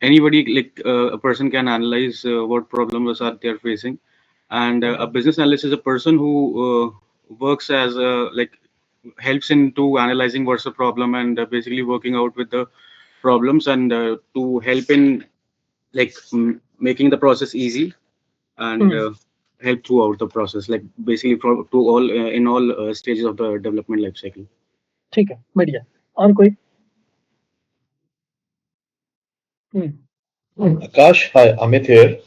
anybody, like a person can analyze what problems are they are facing. And a business analyst is a person who works as like helps into analyzing what's the problem, and basically working out with the problems, and to help in like making the process easy, and help throughout the process, like basically to all in all stages of the development life cycle. ठीक है, बढ़िया। और कोई? Akash, hi, Amit here.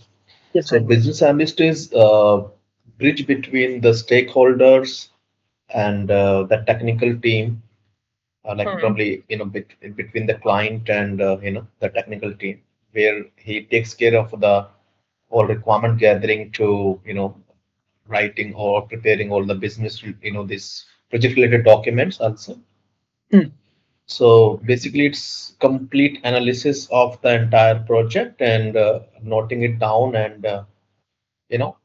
Yes, So, sir. business analyst is bridge between the stakeholders and the technical team, like probably between the client and the technical team, where he takes care of the all requirement gathering to writing or preparing all the business this project related documents also. So basically, it's complete analysis of the entire project and noting it down and you know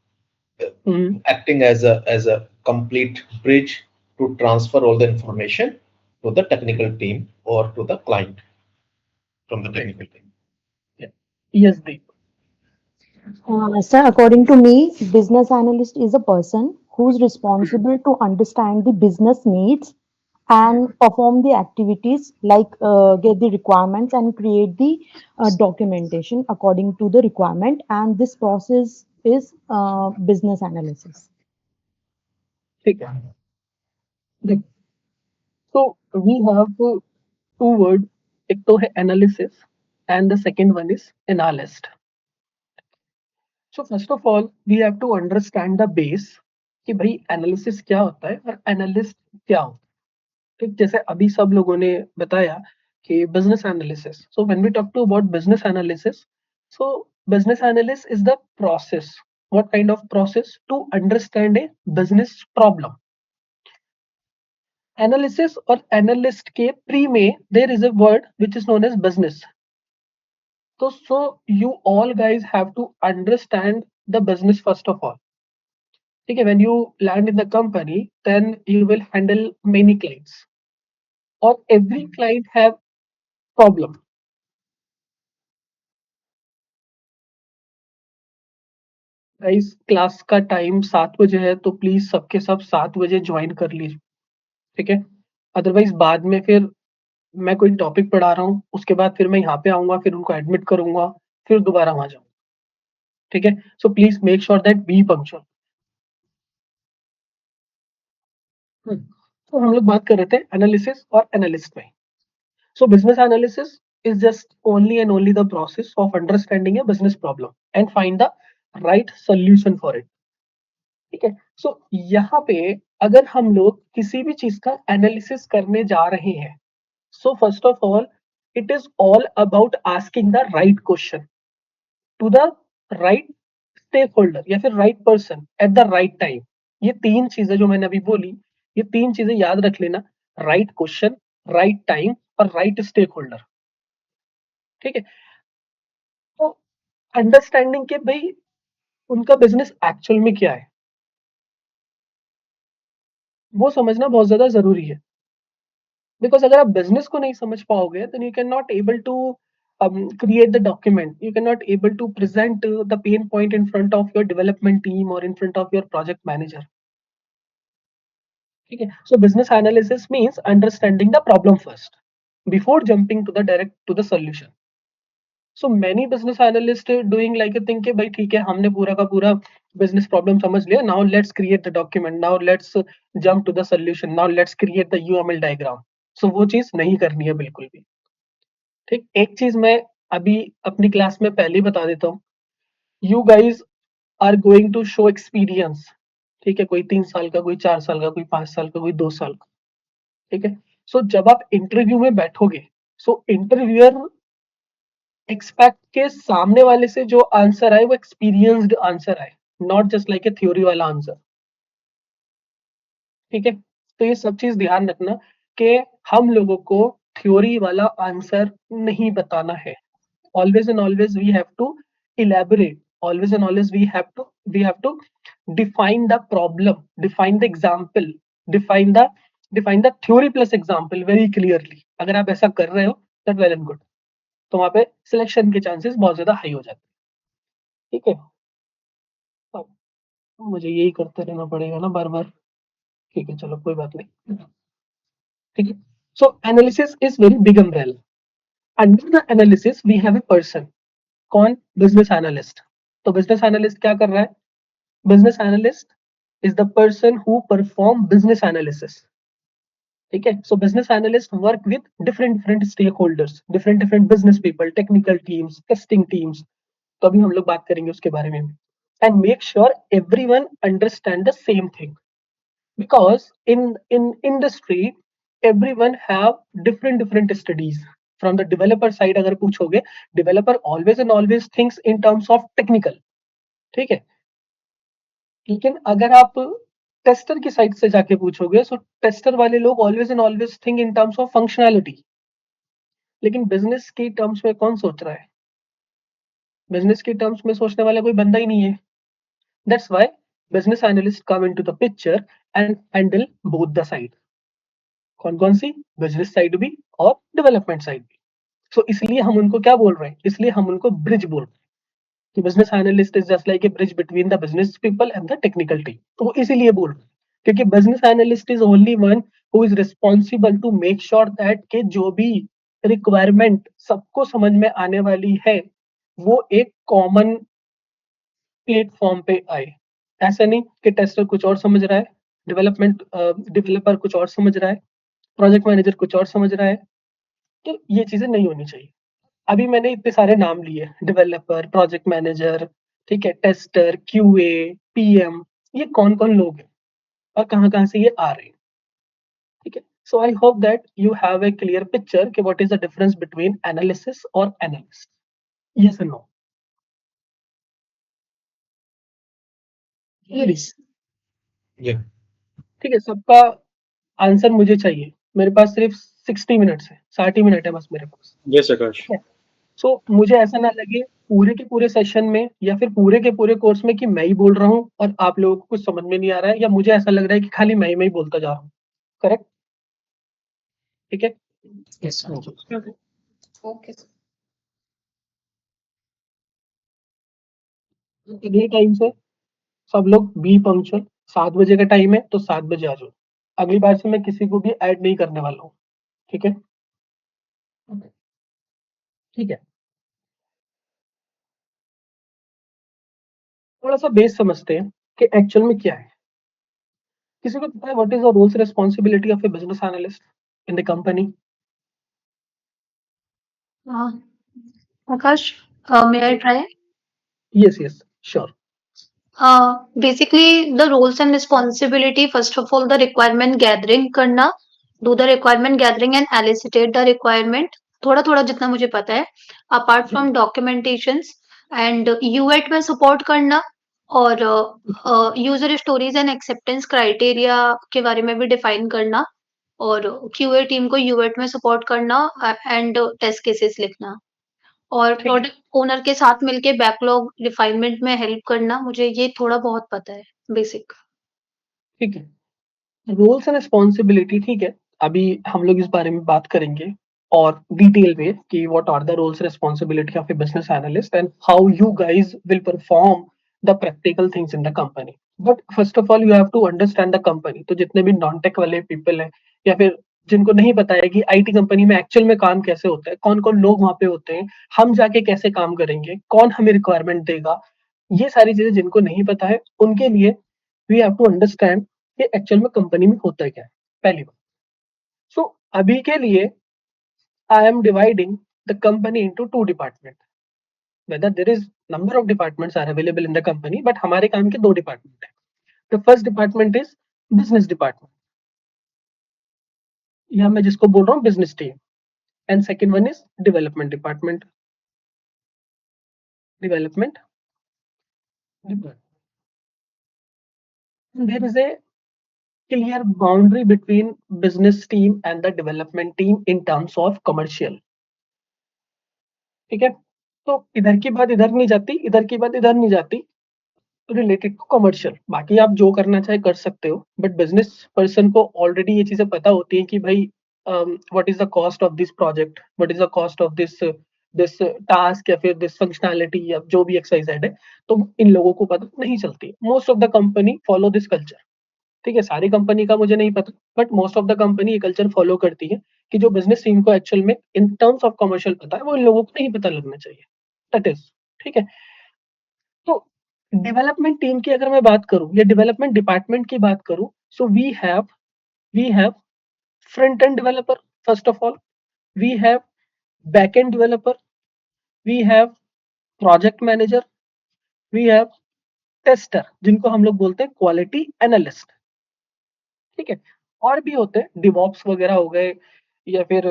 acting as a complete bridge to transfer all the information to the technical team or to the client from the technical team. Yeah. Yes, Deep. Sir, according to me, business analyst is a person who's responsible to understand the business needs and perform the activities like get the requirements and create the documentation according to the requirement. And this process is business analysis. ठीक है। देख, so we have two words. एक तो है analysis and the second one is analyst. So first of all, we have to understand the base कि भाई analysis क्या होता है और analyst क्या होता है। ठीक, जैसे अभी सब लोगों ने बताया कि business analysis. So when we talk to about business analysis, so business analysis is the process. What kind of process? To understand a business problem. Analysis और analyst के pre में there is a word which is known as business. So you all guys have to understand the business first of all. Okay, when you land in the company, then you will handle many clients, or every client have problem. Guys, class का time 7 बजे है, तो please सबके सब 7 बजे join कर लीजिए, ठीक है? अदरवाइज बाद में फिर मैं कोई टॉपिक पढ़ा रहा हूँ, उसके बाद फिर मैं यहाँ पे आऊंगा, फिर उनको एडमिट करूंगा, फिर दोबारा वहां जाऊंगा, ठीक है? So please make sure that B punctual. तो हम लोग बात कर रहे थे एनालिसिस और एनालिस्ट में। सो business analysis is just only and only the process of understanding a business problem and find the right solution for it. ठीक है? सो यहाँ पे अगर हम लोग किसी भी चीज का एनालिसिस करने जा रहे हैं, so first of all it is all about asking the right question to the right stakeholder या फिर right person at the right time. ये तीन चीजें जो मैंने अभी बोली, ये तीन चीजें याद रख लेना। राइट क्वेश्चन, राइट टाइम और राइट स्टेक होल्डर, ठीक है? तो अंडरस्टैंडिंग के भाई उनका बिजनेस एक्चुअल में क्या है, वो समझना बहुत ज्यादा जरूरी है। बिकॉज अगर आप बिजनेस को नहीं समझ पाओगे, then you can not able to create the document, you cannot able to present the pain point in front of your development team or in front of your project manager, ठीक है? So business analysis means understanding the problem first before jumping to the direct to the solution. So many business analysts doing like a thing कि भाई ठीक है, हमने पूरा का पूरा business problem समझ लिया, now let's create the document, now let's jump to the solution, now let's create the UML diagram. So वो चीज नहीं करनी है बिल्कुल भी, ठीक? एक चीज मैं अभी अपनी क्लास में पहले ही बता देता हूँ, you guys are going to show experience, ठीक है? कोई 3 साल का, कोई 4 साल का, कोई 5 साल का, कोई 2 साल का, ठीक है? सो जब आप इंटरव्यू में बैठोगे, सो इंटरव्यूअर एक्सपेक्ट के सामने वाले से जो आंसर आए वो एक्सपीरियंस्ड आंसर आए, not just like A theory वाला आंसर, ठीक है? तो ये सब चीज ध्यान रखना कि हम लोगों को थ्योरी वाला आंसर नहीं बताना है। Always and always we have to elaborate, always and always we have to define the problem, define the example, define the theory plus example very clearly. अगर आप ऐसा कर रहे हो, that well and good. तो वहां पे सिलेक्शन के चांसेस बहुत ज्यादा हाई हो जाते हैं। ठीक है, अब मुझे यही करते रहना पड़ेगा ना बार बार। ठीक है, चलो कोई बात नहीं। ठीक है, so analysis is very big umbrella. Under the analysis we have a person. कौन? Business analyst. तो बिजनेस एनालिस्ट क्या कर रहा है? Business analyst is the person who perform business analysis. ठीक है, so business analyst work with different different stakeholders, different different business people, technical teams, testing teams. तो अभी हम लोग बात करेंगे उसके बारे में। And make sure everyone understand the same thing, because in industry everyone have different different studies. From the developer side अगर पूछोगे, developer always and always thinks in terms of technical. ठीक है, लेकिन अगर आप टेस्टर की साइड से जाके पूछोगे, सो टेस्टर वाले लोग always and always think in terms of functionality. लेकिन बिजनेस के टर्म्स में कौन सोच रहा है? बिजनेस के टर्म्स में सोचने वाला कोई बंदा ही नहीं है। That's why business analyst come into the picture and handle both the side. कौन कौन सी? बिजनेस साइड भी और डेवलपमेंट साइड भी। सो इसलिए हम उनको क्या बोल रहे हैं? इसलिए हम उनको ब्रिज बोल रहे हैं कि business analyst is just like a bridge between the business people and the technical team. तो इसीलिए बोल रहे हैं क्योंकि business analyst is only one who is responsible to make sure that के जो भी रिक्वायरमेंट सबको समझ में आने वाली है वो एक कॉमन प्लेटफॉर्म पे आए। ऐसा नहीं कि टेस्टर कुछ और समझ रहा है, डेवलपर कुछ और समझ रहा है, प्रोजेक्ट मैनेजर कुछ और समझ रहा है। तो ये चीजें नहीं होनी चाहिए। अभी मैंने इतने सारे नाम लिए, डेवलपर, प्रोजेक्ट मैनेजर, ठीक है, टेस्टर, क्यूए, पीएम। ये कौन कौन लोग हैं और कहाँ कहाँ से ये आ रहे हैं? ठीक है, so I hope that you have a clear picture कि what is the difference between analysis और एनालिस्ट। यस और नो? Yes. Yeah. ठीक है, सबका आंसर मुझे चाहिए। मेरे पास सिर्फ 60 मिनट्स है, 60 मिनट है बस मेरे पास। Yes, Akash. ठीक है, सो मुझे ऐसा ना लगे पूरे के पूरे सेशन में या फिर पूरे के पूरे कोर्स में कि मैं ही बोल रहा हूँ और आप लोगों को कुछ समझ में नहीं आ रहा है, या मुझे ऐसा लग रहा है कि खाली मैं ही बोलता जा रहा हूँ। करेक्ट? ठीक है, Yes, sir. Okay, sir. अगले टाइम से सब लोग बी पंक्चुअल। 7 बजे का टाइम है तो 7 बजे आ जाओ। अगली बार से मैं किसी को भी ऐड नहीं करने वाला हूँ। ठीक है? ठीक है, थोड़ा सा बेस समझते हैं कि एक्चुअल में क्या है। किसी को पता है what is the roles responsibility of a business analyst in the company? Uh, Akash, may I try? Yes yes, sure. Basically, the roles and responsibility, first of all, the requirement gathering करना, do the requirement gathering and elicitate the requirement, थोड़ा थोड़ा जितना मुझे पता है, apart from documentations and UAT में support करना और user stories and acceptance criteria के बारे में भी define करना और QA टीम को UAT में support करना and test cases लिखना और ठीक है, प्रोडक्ट ओनर के साथ मिलके बैकलॉग रिफाइनमेंट में हेल्प करना, मुझे ये थोड़ा बहुत पता है, बेसिक। ठीक है, रोल्स एंड रिस्पॉन्सिबिलिटी। ठीक है, अभी हम लोग इस बारे में बात करेंगे और डिटेल में कि what are the roles responsibility of a business analyst and how you guys will perform the practical things in the company. But first of all you have to understand the company. तो जितने भी non tech वाले people हैं या फिर जिनको नहीं पता है कि आईटी कंपनी में एक्चुअल में काम कैसे होता है, कौन कौन लोग वहां पे होते हैं, हम जाके कैसे काम करेंगे, कौन हमें रिक्वायरमेंट देगा, ये सारी चीजें जिनको नहीं पता है उनके लिए वी हैव टू अंडरस्टैंड कि एक्चुअल में कंपनी में होता क्या है, पहली बात। सो अभी के लिए I am dividing the company into 2 department. Whether there is number of departments are available in the company, but हमारे काम के 2 डिपार्टमेंट है। The first department is business department, या मैं जिसको बोल रहा हूँ business team, and second one is development department. Development department, there is a clear boundary between business team and the development team in terms of commercial। ठीक है, तो इधर की बात इधर नहीं जाती, इधर की बात इधर नहीं जाती, रिलेटेड टू कमर्शियल। बाकी आप जो करना चाहे कर सकते हो, बट बिजनेस पर्सन को ऑलरेडी ये चीजें पता होती है कि भाई what is the cost of this project, what is the cost of this this task या फिर दिस फंक्शनैलिटी या जो भी XYZ है, तो इन लोगों को पता नहीं चलती। Most of the company follow this culture. ठीक है, सारी कंपनी का मुझे नहीं पता, but most of the company ये कल्चर फॉलो करती है कि जो बिजनेस टीम को एक्चुअल में इन टर्म्स ऑफ कमर्शियल पता है, वो इन लोगों को नहीं पता लगना चाहिए। दैट इज ठीक है। तो डेवलपमेंट टीम की अगर मैं बात करूं या डेवलपमेंट डिपार्टमेंट की बात करूं, so we have front end developer first of all, we have back end developer, we have project manager, we have tester जिनको हम लोग बोलते हैं क्वालिटी एनालिस्ट। ठीक है, और भी होते हैं डिवॉप्स वगैरह हो गए, या फिर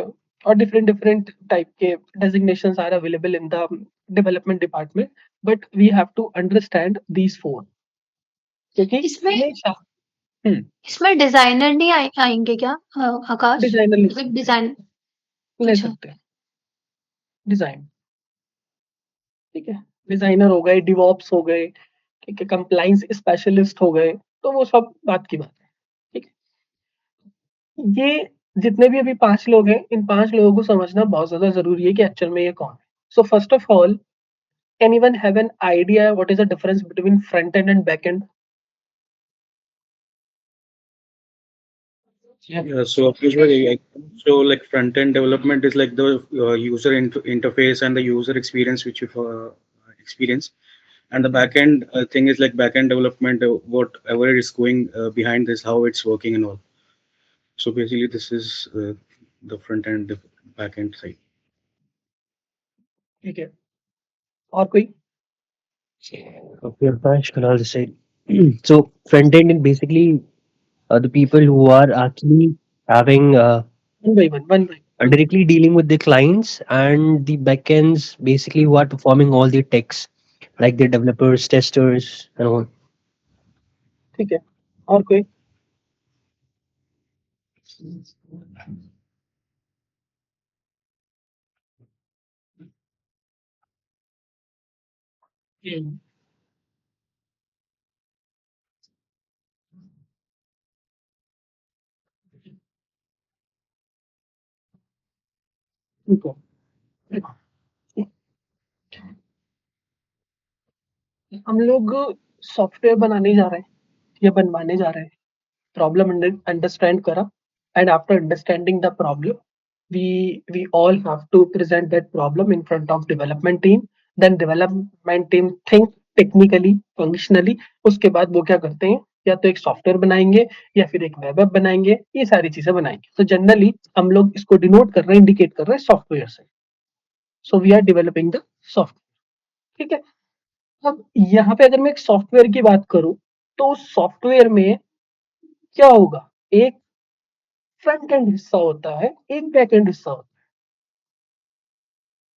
और डिफरेंट डिफरेंट टाइप के designations are available in the development department, but we have to understand these four, क्योंकि इसमें हमेशा इसमें डिजाइनर नहीं आएंगे क्या आकाश? डिजाइनर मतलब डिजाइन। ले अच्छा। सकते हैं, डिजाइन। ठीक है, डिजाइनर हो गए, डिवॉप्स हो गए, ठीक है, कंप्लाइंस स्पेशलिस्ट हो गए, तो वो सब बात की बात है। ठीक है, ये जितने भी अभी 5 लोग हैं, इन 5 लोगों को समझना बहुत ज्यादा जरूरी है कि एक्चुअल में ये कौन है। सो first of all, anyone have an idea what is the difference between front end and back end? Yeah, so usually, so like front end development is like the user interface and the user experience which you experience, and the back end thing is like back end development, whatever is going behind this, how it's working and all. So basically, this is the front end, the back end side. ठीक है, और कोई? Okay, Akash, Kunal this side. So front end is basically the people who are actually having one by one. directly dealing with the clients, and the backends basically who are performing all the techs like the developers, testers, and all. ठीक है, और कोई? हम्म, ठीक है, हम लोग software बनाने जा रहे हैं या बनवाने जा रहे हैं, प्रॉब्लम अंडरस्टैंड करा, and after understanding the problem, we all have to present that problem in front of development team, then development team think technically functionally, उसके बाद वो क्या करते हैं, या तो एक सॉफ्टवेयर बनाएंगे या फिर एक वेब ऐप बनाएंगे, ये सारी चीजें बनाएंगे। तो जनरली हम लोग इसको डिनोट कर रहे हैं, इंडिकेट कर रहे हैं सॉफ्टवेयर से। So we are developing the software. ठीक है, अब यहाँ पे अगर मैं एक सॉफ्टवेयर की बात करूं, तो उस सॉफ्टवेयर में क्या होगा, एक फ्रंट एंड हिस्सा होता है, एक बैक एंड हिस्सा होता है।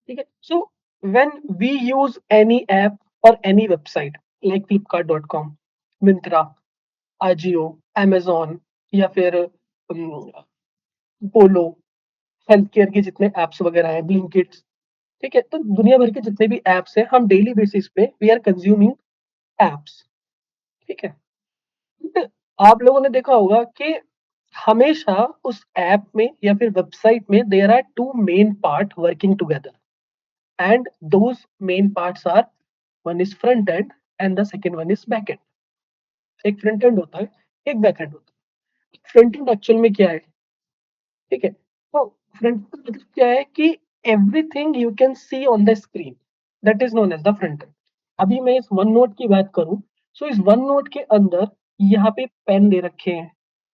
ठीक है, so when we use any app और any website like flipkart.com, Myntra, AJIO, amazon, या फिर पोलो, हेल्थ केयर के जितने एप्स वगैरह हैं, ब्लिंकिट, ठीक है, तो दुनिया भर के जितने भी एप्स हैं, हम डेली बेसिस पे वी आर कंज्यूमिंग एप्स। ठीक है, तो आप लोगों ने देखा होगा कि हमेशा उस ऐप में या फिर वेबसाइट में there are two main part working together, and those main parts are, one is front end and the second one is back end। एक फ्रंट एंड होता है, एक बैक एंड होता है। फ्रंट एंड एक्चुअल में क्या है? ठीक है, तो फ्रंट एंड मतलब क्या है कि everything you can see on the screen, that is known as the front end. अभी मैं इस वन नोट की बात करूं, सो इस वन नोट के अंदर यहाँ पे पेन दे रखे हैं।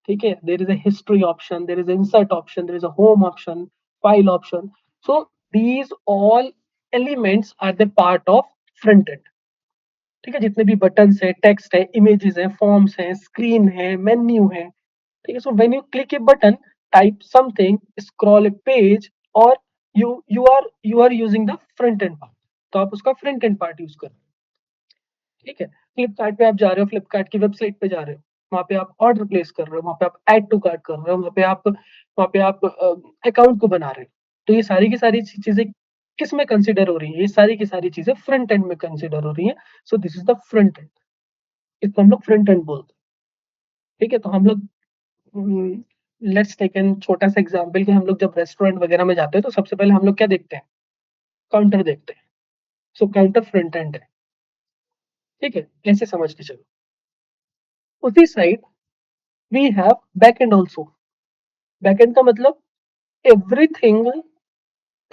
ठीक है, there is a history option, there is insert option, there is a home option, file option. So these all elements are the part of front end. ठीक है, जितने भी बटन्स है, टेक्स्ट है, इमेजेस है, फॉर्म्स है, स्क्रीन है, menu है। ठीक है, so when you click a button, type something, scroll a page, और you are using the front end part, तो आप उसका फ्रंट एंड पार्ट यूज कर रहे हो। ठीक है, फ्लिपकार्ट पे आप जा रहे हो, फ्लिपकार्ट की वेबसाइट पे जा रहे हो, वहां पे आप ऑर्डर प्लेस कर रहे हो, वहां पे आप ऐड टू कार्ट कर रहे हो, वहां पे आप अकाउंट को बना रहे हो। तो ये सारी की सारी चीजें किस में कंसिडर हो रही है? ये सारी की सारी चीजें फ्रंट एंड में कंसिडर हो रही है। सो this is the front and, इसको हम लोग फ्रंट एंड बोलते हैं। ठीक है, तो हम लोग लेट्स टेक एन छोटा सा एग्जांपल कि हम लोग जब रेस्टोरेंट वगैरह में जाते हैं, तो सबसे पहले हम लोग क्या देखते हैं? काउंटर देखते हैं। सो काउंटर फ्रंट एंड है, ठीक है, ऐसे समझ के चलो। उसी side we have back end also. Back end का मतलब everything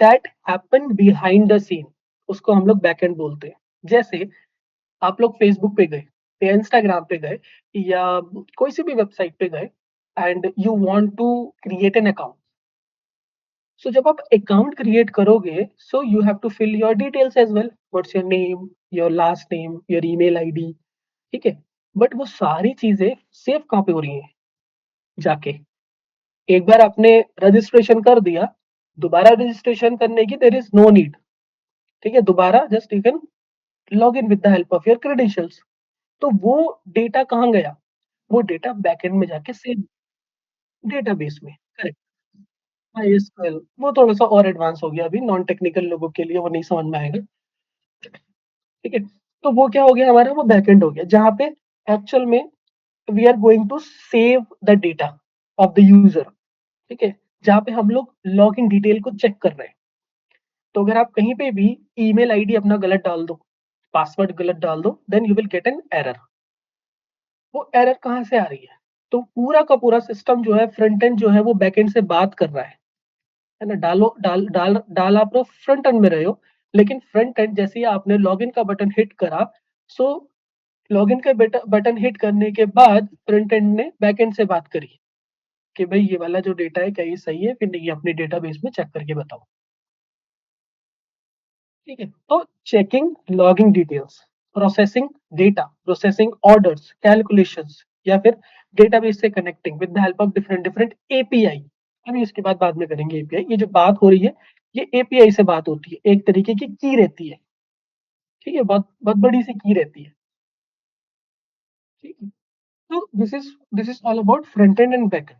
that happen behind the scene, उसको हम लोग बैक एंड बोलते हैं। जैसे आप लोग फेसबुक पे गए या इंस्टाग्राम पे गए या कोई सी भी वेबसाइट पे गए and you want to create an account. So जब आप अकाउंट क्रिएट करोगे, so you have to fill your details as well, what's your name, your last name, your email ID, ठीक है। बट वो सारी चीजें सेव कहाँ पे हो रही हैं? जाके एक बार आपने रजिस्ट्रेशन कर दिया, दोबारा रजिस्ट्रेशन करने की देयर इज नो नीड, ठीक है। दोबारा just you can log in with the help of your credentials. तो वो डेटा कहाँ गया? वो डेटा बैकएंड में जाके सेव, डेटाबेस में, करेक्ट। MySQL वो थोड़ा सा और एडवांस हो गया, अभी नॉन टेक्निकल लोगों के लिए वो नहीं समझ में आएगा, ठीक है। तो वो क्या हो गया हमारा, वो बैकएंड हो गया, जहाँ पे एक्चुअल में we are going to save the data of the user, ठीक है, जहाँ पे हम लोग लॉगिन डिटेल को चेक कर रहे हैं। तो अगर आप कहीं पे भी ईमेल आईडी अपना गलत डाल दो, पासवर्ड गलत डाल दो, then you will get an error. वो एरर कहाँ से आ रही है? तो पूरा का पूरा सिस्टम जो है, फ्रंट एंड जो है, वो बैक एंड से बात कर रहा है ना। डालो डाल डाल डाल आप लोग फ्रंट एंड में रहे हो, लेकिन फ्रंट एंड जैसे ही आपने लॉगिन का बटन हिट करा, सो लॉगिन का बटन हिट करने के बाद फ्रंट एंड ने बैक एंड से बात करी कि भाई ये वाला जो डेटा है क्या ये सही है फिर नहीं, अपने डेटाबेस में चेक करके बताओ, ठीक है। तो checking logging details, processing data, processing orders, calculations, या फिर डेटाबेस से connecting with the help of different different API. अभी इसके बाद में करेंगे एपीआई। ये जो बात हो रही है ये एपीआई से बात होती है, एक तरीके की की रहती है, ठीक है, बहुत बहुत बड़ी सी की रहती है, ठीक है। तो this is all about front end and back and.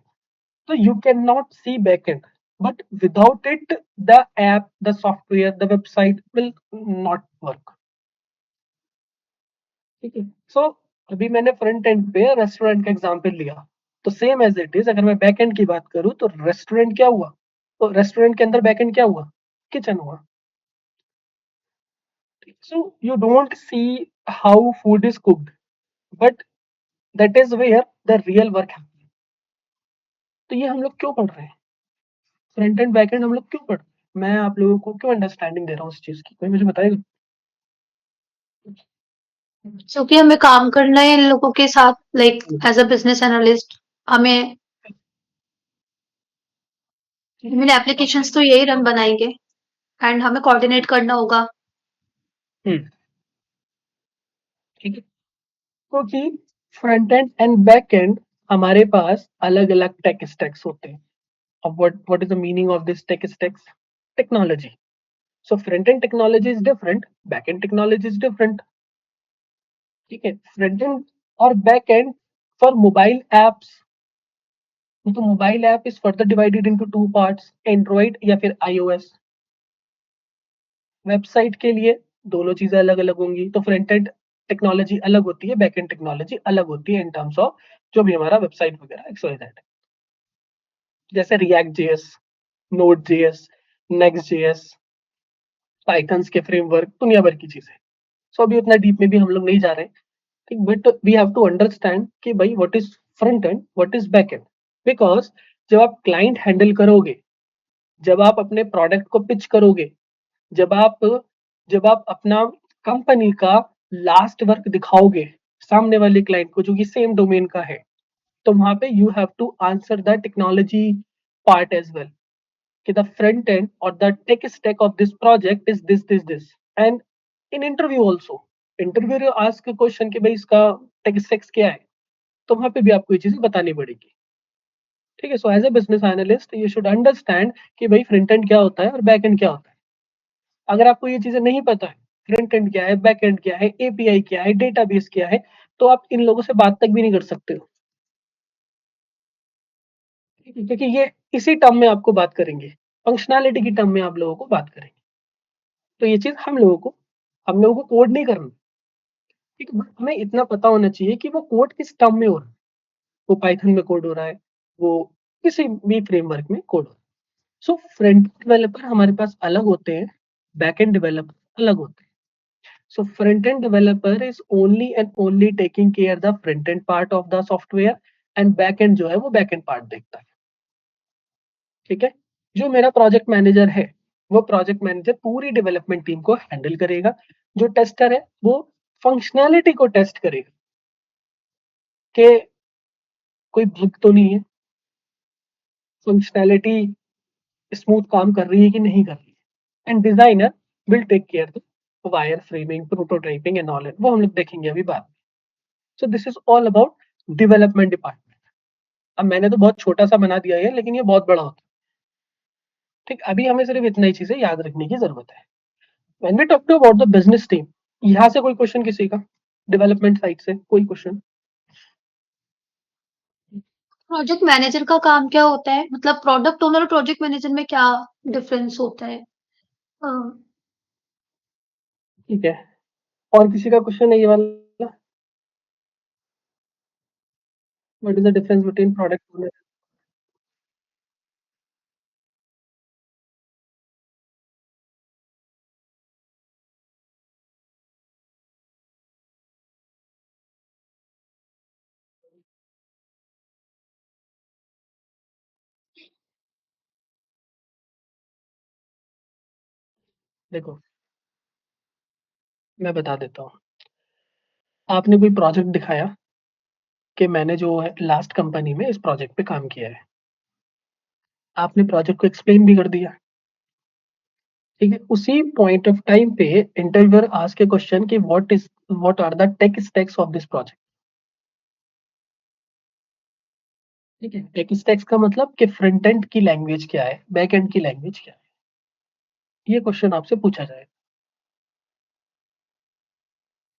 So you cannot see backend, but without it, the app, the software, the website will not work. ठीक है। सो अभी मैंने फ्रंट एंड पे रेस्टोरेंट का एग्जांपल लिया, तो सेम एज इट इज अगर मैं बैक एंड की बात करूं तो रेस्टोरेंट क्या हुआ? तो रेस्टोरेंट के अंदर बैक एंड क्या हुआ? किचन हुआ। So you don't see how food is cooked, but that is where the real work happen. तो ये हम लोग क्यों पढ़ रहे हैं? फ्रंट एंड बैक एंड हम लोग क्यों पढ़ रहे हैं? मैं आप लोगों को क्यों अंडरस्टैंडिंग दे रहा हूँ उस चीज की, कोई मुझे बताएगा? क्योंकि हमें काम करना है इन लोगों के साथ, like as a business analyst हमें मेरे एप्लीकेशंस तो यही रन बनाएंगे एंड हमें कोऑर्डिनेट करना होगा। हम्म, ठीक है। क्योंकि front end and back end हमारे पास अलग अलग टेक स्टैक्स होते हैं। अब what is the meaning of this tech stacks? Technology. So front end technology is different, back end technology is different, ठीक है। फ्रंट एंड और back end for mobile apps, तो mobile app is further divided into two parts, Android या फिर iOS. Website के लिए दोनों चीजें अलग अलग होंगी, तो फ्रंट एंड टेक्नोलॉजी अलग होती है, बैक एंड टेक्नोलॉजी अलग होती है इन टर्म्स ऑफ जो भी हमारा वेबसाइट वगैरह XYZ, जैसे react JS, node JS, next JS, Python के फ्रेमवर्क, दुनिया भर की चीजें। सो अभी उतना डीप में भी हम लोग नहीं जा रहे हैं, ठीक। But we have to understand कि भाई what is front end, what is back end. Because जब आप क्लाइंट हैंडल करोगे, जब आप अपने प्रोडक्ट को पिच करोगे, जब आप जब आप अपना कंपनी का लास्ट वर्क दिखाओगे सामने वाले क्लाइंट को जो कि सेम डोमेन का है, तो वहां पे you have to answer the technology part as well, कि the front end or the tech stack of this project is this and in interview also, interviewer ask a question कि भाई इसका tech stack क्या है, तो वहां पे भी आपको ये चीजें बतानी पड़ेगी, ठीक है। So as a business analyst you should understand कि भाई फ्रंट एंड क्या होता है और बैक एंड क्या होता है। अगर आपको ये चीजें नहीं पता है, फ्रंट एंड क्या है, बैक एंड क्या है, एपीआई क्या है, डेटाबेस क्या है, तो आप इन लोगों से बात तक भी नहीं कर सकते हो, ठीक है? क्योंकि ये इसी टर्म में आपको बात करेंगे, फंक्शनैलिटी की टर्म में आप लोगों को बात करेंगे। तो ये चीज हम लोगों को कोड नहीं करना, ठीक है। बट हमें इतना पता होना चाहिए कि वो कोड किस टर्म में हो रहा है, वो पाइथन में कोड हो रहा है, वो किसी भी फ्रेमवर्क में कोड हो रहा है। सो फ्रंट डेवलपर हमारे पास अलग होते हैं, बैक एंड डेवलपर अलग होते हैं. So front end developer is only and only taking care the front end part of the software and back end जो है वो back end part देखता है. ठीक है. जो मेरा प्रोजेक्ट मैनेजर है वो प्रोजेक्ट मैनेजर पूरी डेवलपमेंट टीम को हैंडल करेगा. जो टेस्टर है वो फंक्शनैलिटी को टेस्ट करेगा कि कोई बग तो नहीं है, फंक्शनैलिटी स्मूथ काम कर रही है कि नहीं कर रही है. And designer will take care the wire framing, prototyping and all, वो हम लोग देखेंगे अभी बाद में. So this is all about development department. अब मैंने तो बहुत छोटा सा बना दिया है लेकिन ये बहुत बड़ा होता है. ठीक, अभी हमें सिर्फ इतना ही चीजें याद रखने की जरूरत है. When we talk to about the business team, यहाँ से कोई क्वेश्चन किसी का डेवलपमेंट साइड से कोई क्वेश्चन? प्रोजेक्ट मैनेजर का काम क्या होता है? मतलब प्रोडक्ट ओनर और प्रोजेक्ट मैनेजर में क्या डिफरेंस होता है? ठीक है, और किसी का क्वेश्चन है ये वाला? What is the difference between product owner? देखो मैं बता देता हूँ. आपने कोई प्रोजेक्ट दिखाया कि मैंने जो है लास्ट कंपनी में इस प्रोजेक्ट पे काम किया है. आपने प्रोजेक्ट को एक्सप्लेन भी कर दिया. ठीक है, उसी पॉइंट ऑफ टाइम पे इंटरव्यूअर आस्क के क्वेश्चन कि what are the tech stacks of this project. ठीक है, टेक स्टैक्स का मतलब कि फ्रंट एंड की लैंग्वेज क्या है, बैक एंड की लैंग्वेज क्या है, ये क्वेश्चन आपसे पूछा जाएगा.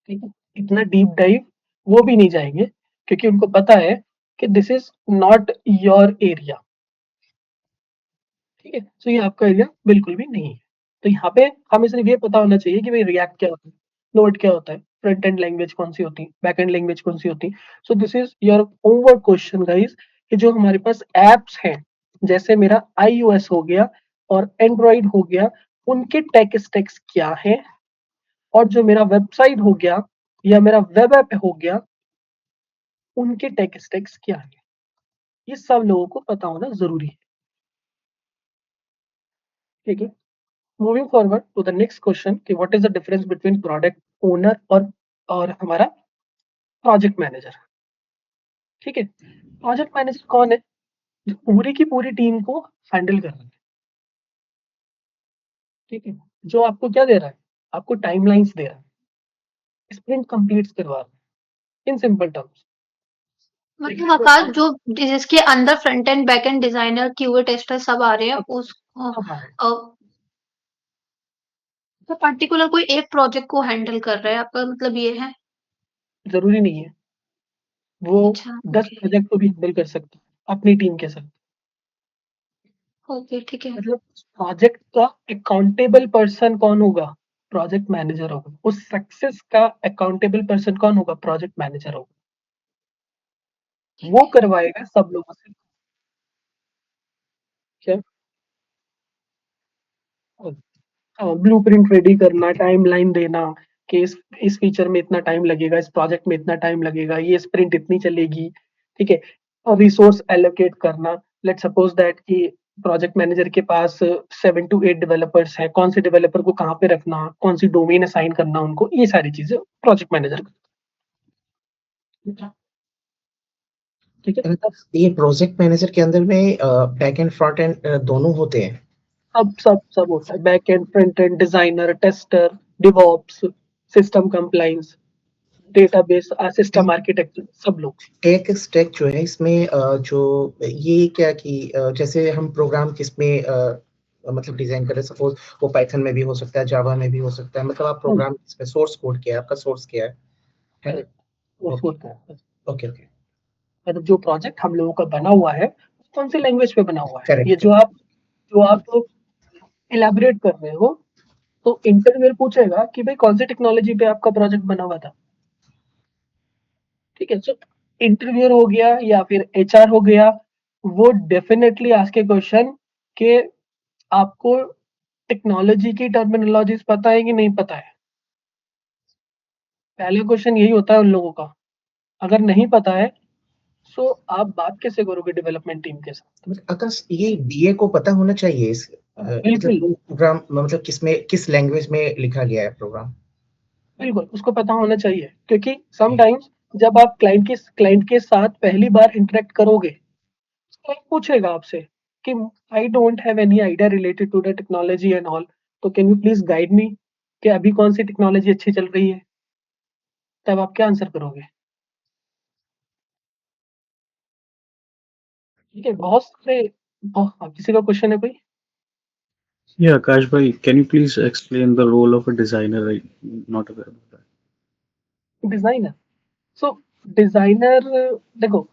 ठीक है, इतना डीप डाइव वो भी नहीं जाएंगे क्योंकि उनको पता है कि this is not your area. ठीक है, तो ये आपका एरिया बिल्कुल भी नहीं है. तो यहाँ पे हमें सिर्फ ये पता होना चाहिए कि भाई रिएक्ट क्या होता है, नोड क्या होता है, फ्रंट एंड लैंग्वेज कौन सी होती है, बैक एंड लैंग्वेज कौन सी होती है. सो this is your homework question guys, कि जो हमारे पास एप्स हैं जैसे मेरा iOS हो गया और एंड्रॉइड हो गया, उनके टेक स्टैक्स क्या है, और जो मेरा वेबसाइट हो गया या मेरा वेब ऐप हो गया, उनके टेक स्टैक्स क्या है, ये सब लोगों को पता होना जरूरी है. ठीक है, moving forward to the next question कि what is the difference between product owner और हमारा प्रोजेक्ट मैनेजर. ठीक है, प्रोजेक्ट मैनेजर कौन है? जो पूरी की पूरी टीम को हैंडल कर रहा है. ठीक है, जो आपको क्या दे रहा है, आपको टाइमलाइंस दे रहा है, स्प्रिंट कंप्लीट करवा रहा है इन सिंपल टर्म्स. मतलब आकाश, जो जिसके अंदर front end back and designer, QA tester सब आ रहे हैं, उस तो पर्टिकुलर कोई एक प्रोजेक्ट को हैंडल कर रहा है, आपका मतलब ये है? जरूरी नहीं है, वो अच्छा, 10 प्रोजेक्ट को भी हैंडल कर सकता है अपनी टीम के साथ. ओके, ठीक है. मतलब प्रोजेक्ट का अकाउंटेबल पर्सन कौन होगा? प्रोजेक्ट मैनेजर होगा. उस सक्सेस का अकाउंटेबल पर्सन कौन होगा? प्रोजेक्ट मैनेजर होगा. वो करवाएगा सब लोगों से. क्या? ब्लूप्रिंट रेडी करना, टाइमलाइन देना कि इस फीचर में इतना टाइम लगेगा, इस प्रोजेक्ट में इतना टाइम लगेगा, ये स्प्रिंट इतनी चलेगी. ठीक है, और रिसोर्स एलोकेट करना. लेट सपोज दैट कि प्रोजेक्ट मैनेजर के पास 7 to 8 डेवलपर्स हैं, कौन से डेवलपर को कहाँ पे रखना, कौन सी डोमेन असाइन करना उनको, ये सारी चीजें प्रोजेक्ट मैनेजर. ठीक है, मतलब ये प्रोजेक्ट मैनेजर के अंदर में बैक एंड फ्रंट एंड दोनों होते हैं. सब होता है, back and, front end, designer, tester, DevOps, system compliance, database, system architecture, सब लोग. टेक स्टैक जो है इसमें जो ये क्या कि जैसे हम प्रोग्राम किसमें मतलब डिजाइन करें, सपोज वो पाइथन में भी हो सकता है, जावा में भी हो सकता है, मतलब आप प्रोग्राम इसमें सोर्स कोड क्या है, आपका सोर्स क्या है ना? Okay, okay. मतलब जो प्रोजेक्ट हम लोगों का बना हुआ है कौन सी लैंग्वेज पे बना हुआ है, Correct. ये जो आप इलेबोरेट कर रहे हो, तो इंटरव्यूअर पूछेगा कि भाई कौन सी टेक्नोलॉजी पे आपका प्रोजेक्ट बना हुआ था. ठीक है, सो इंटरव्यूअर हो गया या फिर एचआर हो गया, वो डेफिनेटली आज के क्वेश्चन के आपको टेक्नोलॉजी की टर्मिनोलॉजीज पता है कि नहीं पता है? पहला क्वेश्चन यही होता है उन लोगों का। अगर नहीं पता है सो आप बात कैसे करोगे डेवलपमेंट टीम के साथ? आकाश, ये बीए को पता होना चाहिए इस बिल्कुल। मतलब प्रोग्राम मतलब किस लैंग्वेज में लिखा गया है प्रोग्राम? बिल्कुल, उसको पता होना चाहिए क्योंकि समटाइम्स जब आप क्लाइंट के साथ पहली बार इंटरेक्ट करोगे, क्लाइंट पूछेगा आपसे कि I don't have any idea related to the technology and all, तो can you please guide me कि अभी कौन सी टेक्नोलॉजी अच्छी चल रही है? तब आप क्या आंसर करोगे? ठीक है, बहुत सारे किसी का क्वेश्चन है कोई? Yeah, Akash bhai, can you please explain the role of a designer? I'm not aware of that. Designer, so designer, देखो,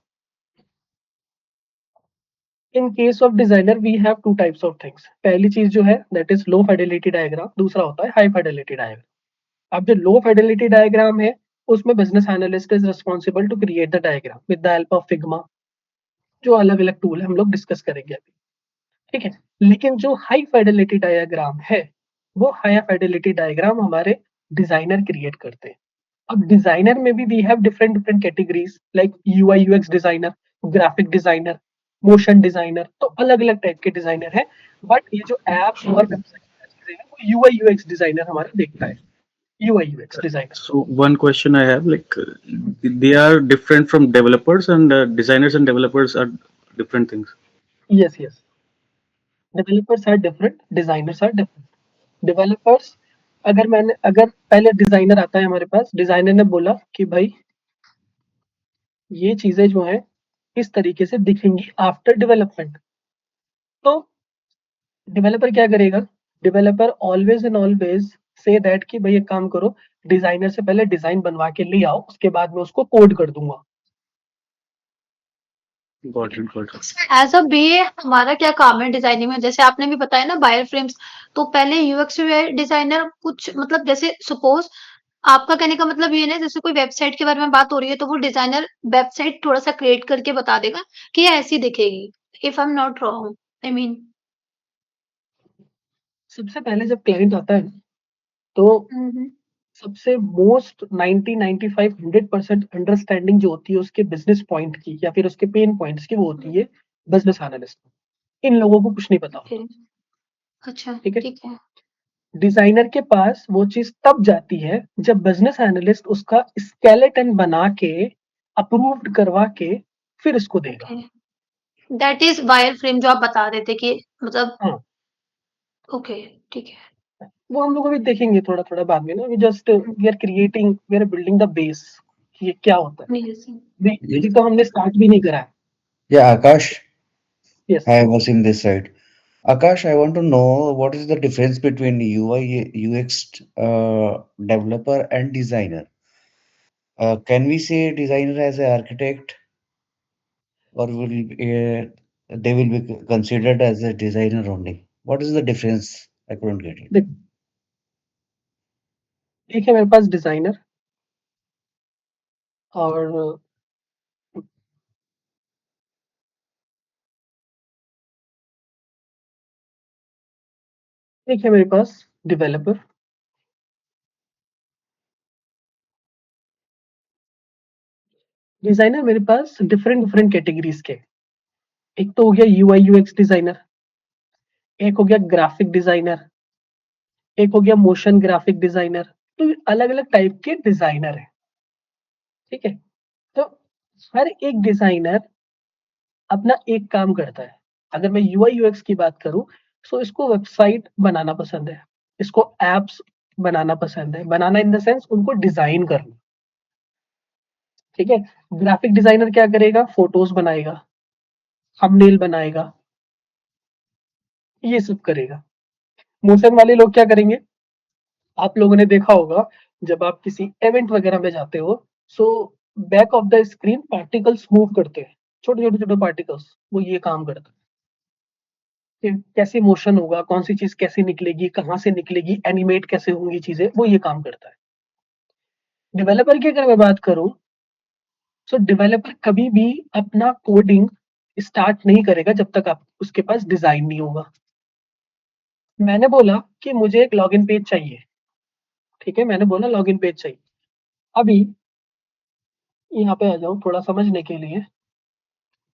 in case of designer we have two types of things. पहली चीज जो है that is low fidelity diagram, दूसरा होता है high fidelity diagram. अब जो लो फाइडेलिटी डायग्राम है उसमें business analyst is responsible to create the diagram with the help of Figma, जो अलग अलग टूल है हम लोग डिस्कस करेंगे अभी। ठीक है, लेकिन जो हाई फाइडेलिटी डायग्राम है वो हाई फाइडेलिटी डायग्राम हमारे डिजाइनर क्रिएट करते हैं। अब डिजाइनर में भी we have different different categories like UI UX designer, graphic designer, motion designer, तो अलग अलग टाइप के डिजाइनर हैं। बट ये जो एप्स और वेबसाइट चीजें हैं वो यूआई यूएक्स डिजाइनर हमारा देखता है, UI UX designer. So one question I have, like, they are different from developers, and designers and developers are different things. Yes yes, developers are different, designers are different. Developers, अगर पहले designer आता है हमारे पास, designer ने बोला कि भाई ये चीजें जो हैं इस तरीके से दिखेंगी आफ्टर डेवलपमेंट, तो डेवलपर क्या करेगा? Developer always and always say that कि भाई एक काम करो, डिजाइनर से पहले डिजाइन बनवा के ले आओ, उसके बाद मैं उसको कोड कर दूंगा। Got it, got it. As a BA हमारा क्या काम है डिजाइनिंग में? जैसे आपने भी बताया ना वायर फ्रेम्स, तो पहले यूएक्स डिजाइनर कुछ मतलब जैसे सपोज आपका कहने का मतलब ये ना, जैसे कोई वेबसाइट के बारे में बात हो रही है तो वो डिजाइनर वेबसाइट थोड़ा सा क्रिएट करके बता देगा कि ये ऐसी दिखेगी, if I am not wrong, I mean. सबसे पहले जब क्लाइंट आता है तो सबसे मोस्ट 90 95 100% अंडरस्टैंडिंग जो होती है उसके बिजनेस पॉइंट की या फिर उसके पेन पॉइंट्स की, वो होती है बिजनेस एनालिस्ट। इन लोगों को कुछ नहीं पता होता। अच्छा, ठीक है, ठीक है। डिजाइनर के पास वो चीज तब जाती है जब बिजनेस एनालिस्ट उसका स्केलेटन बना के अप्रूव्ड करवा के फिर इसको देगा। दैट इज वायर फ्रेम जो आप बता रहे थे कि मतलब। हाँ, ओके, ठीक है। वो हम लोग अभी देखेंगे थोड़ा थोड़ा बाद में ना। We just we are creating, we are building the base कि ये क्या होता है। Amazing. अभी तो हमने स्टार्ट भी नहीं करा है। Yeah, Akash, yes, I was in this side. Akash, I want to know what is the difference between UI UX developer and designer. Can we say designer as an architect, or they will be considered as a designer only? What is the difference? I couldn't get it. एक है मेरे पास designer और एक है मेरे पास developer. Designer मेरे पास different different categories के, एक तो हो गया यूआई यूएक्स डिजाइनर, एक हो गया ग्राफिक डिजाइनर, एक हो गया मोशन ग्राफिक डिजाइनर। तो अलग अलग टाइप के डिजाइनर है। ठीक है, तो हर एक डिजाइनर अपना एक काम करता है। अगर मैं यूआई यूएक्स की बात करूं तो इसको वेबसाइट बनाना पसंद है, इसको एप्स बनाना पसंद है, बनाना इन द सेंस उनको डिजाइन करना। ठीक है, ग्राफिक डिजाइनर क्या करेगा? फोटोज बनाएगा, थंबनेल बनाएगा, ये सब करेगा। मोशन वाले लोग क्या करेंगे? आप लोगों ने देखा होगा जब आप किसी इवेंट वगैरह में जाते हो, so back of the screen particles move करते हैं, छोटे छोटे छोटे पार्टिकल्स, वो ये काम करता है कि कैसे मोशन होगा, कौन सी चीज कैसे निकलेगी, कहाँ से निकलेगी, एनिमेट कैसे होंगी चीजें, वो ये काम करता है। डेवलपर की अगर मैं बात करूं, सो डेवलपर कभी भी अपना कोडिंग स्टार्ट नहीं करेगा जब तक आप उसके पास डिजाइन नहीं होगा। मैंने बोला कि मुझे एक लॉगिन पेज चाहिए, ठीक है, मैंने बोला लॉगिन पेज चाहिए। अभी यहाँ पे आ जाऊँ थोड़ा समझने के लिए,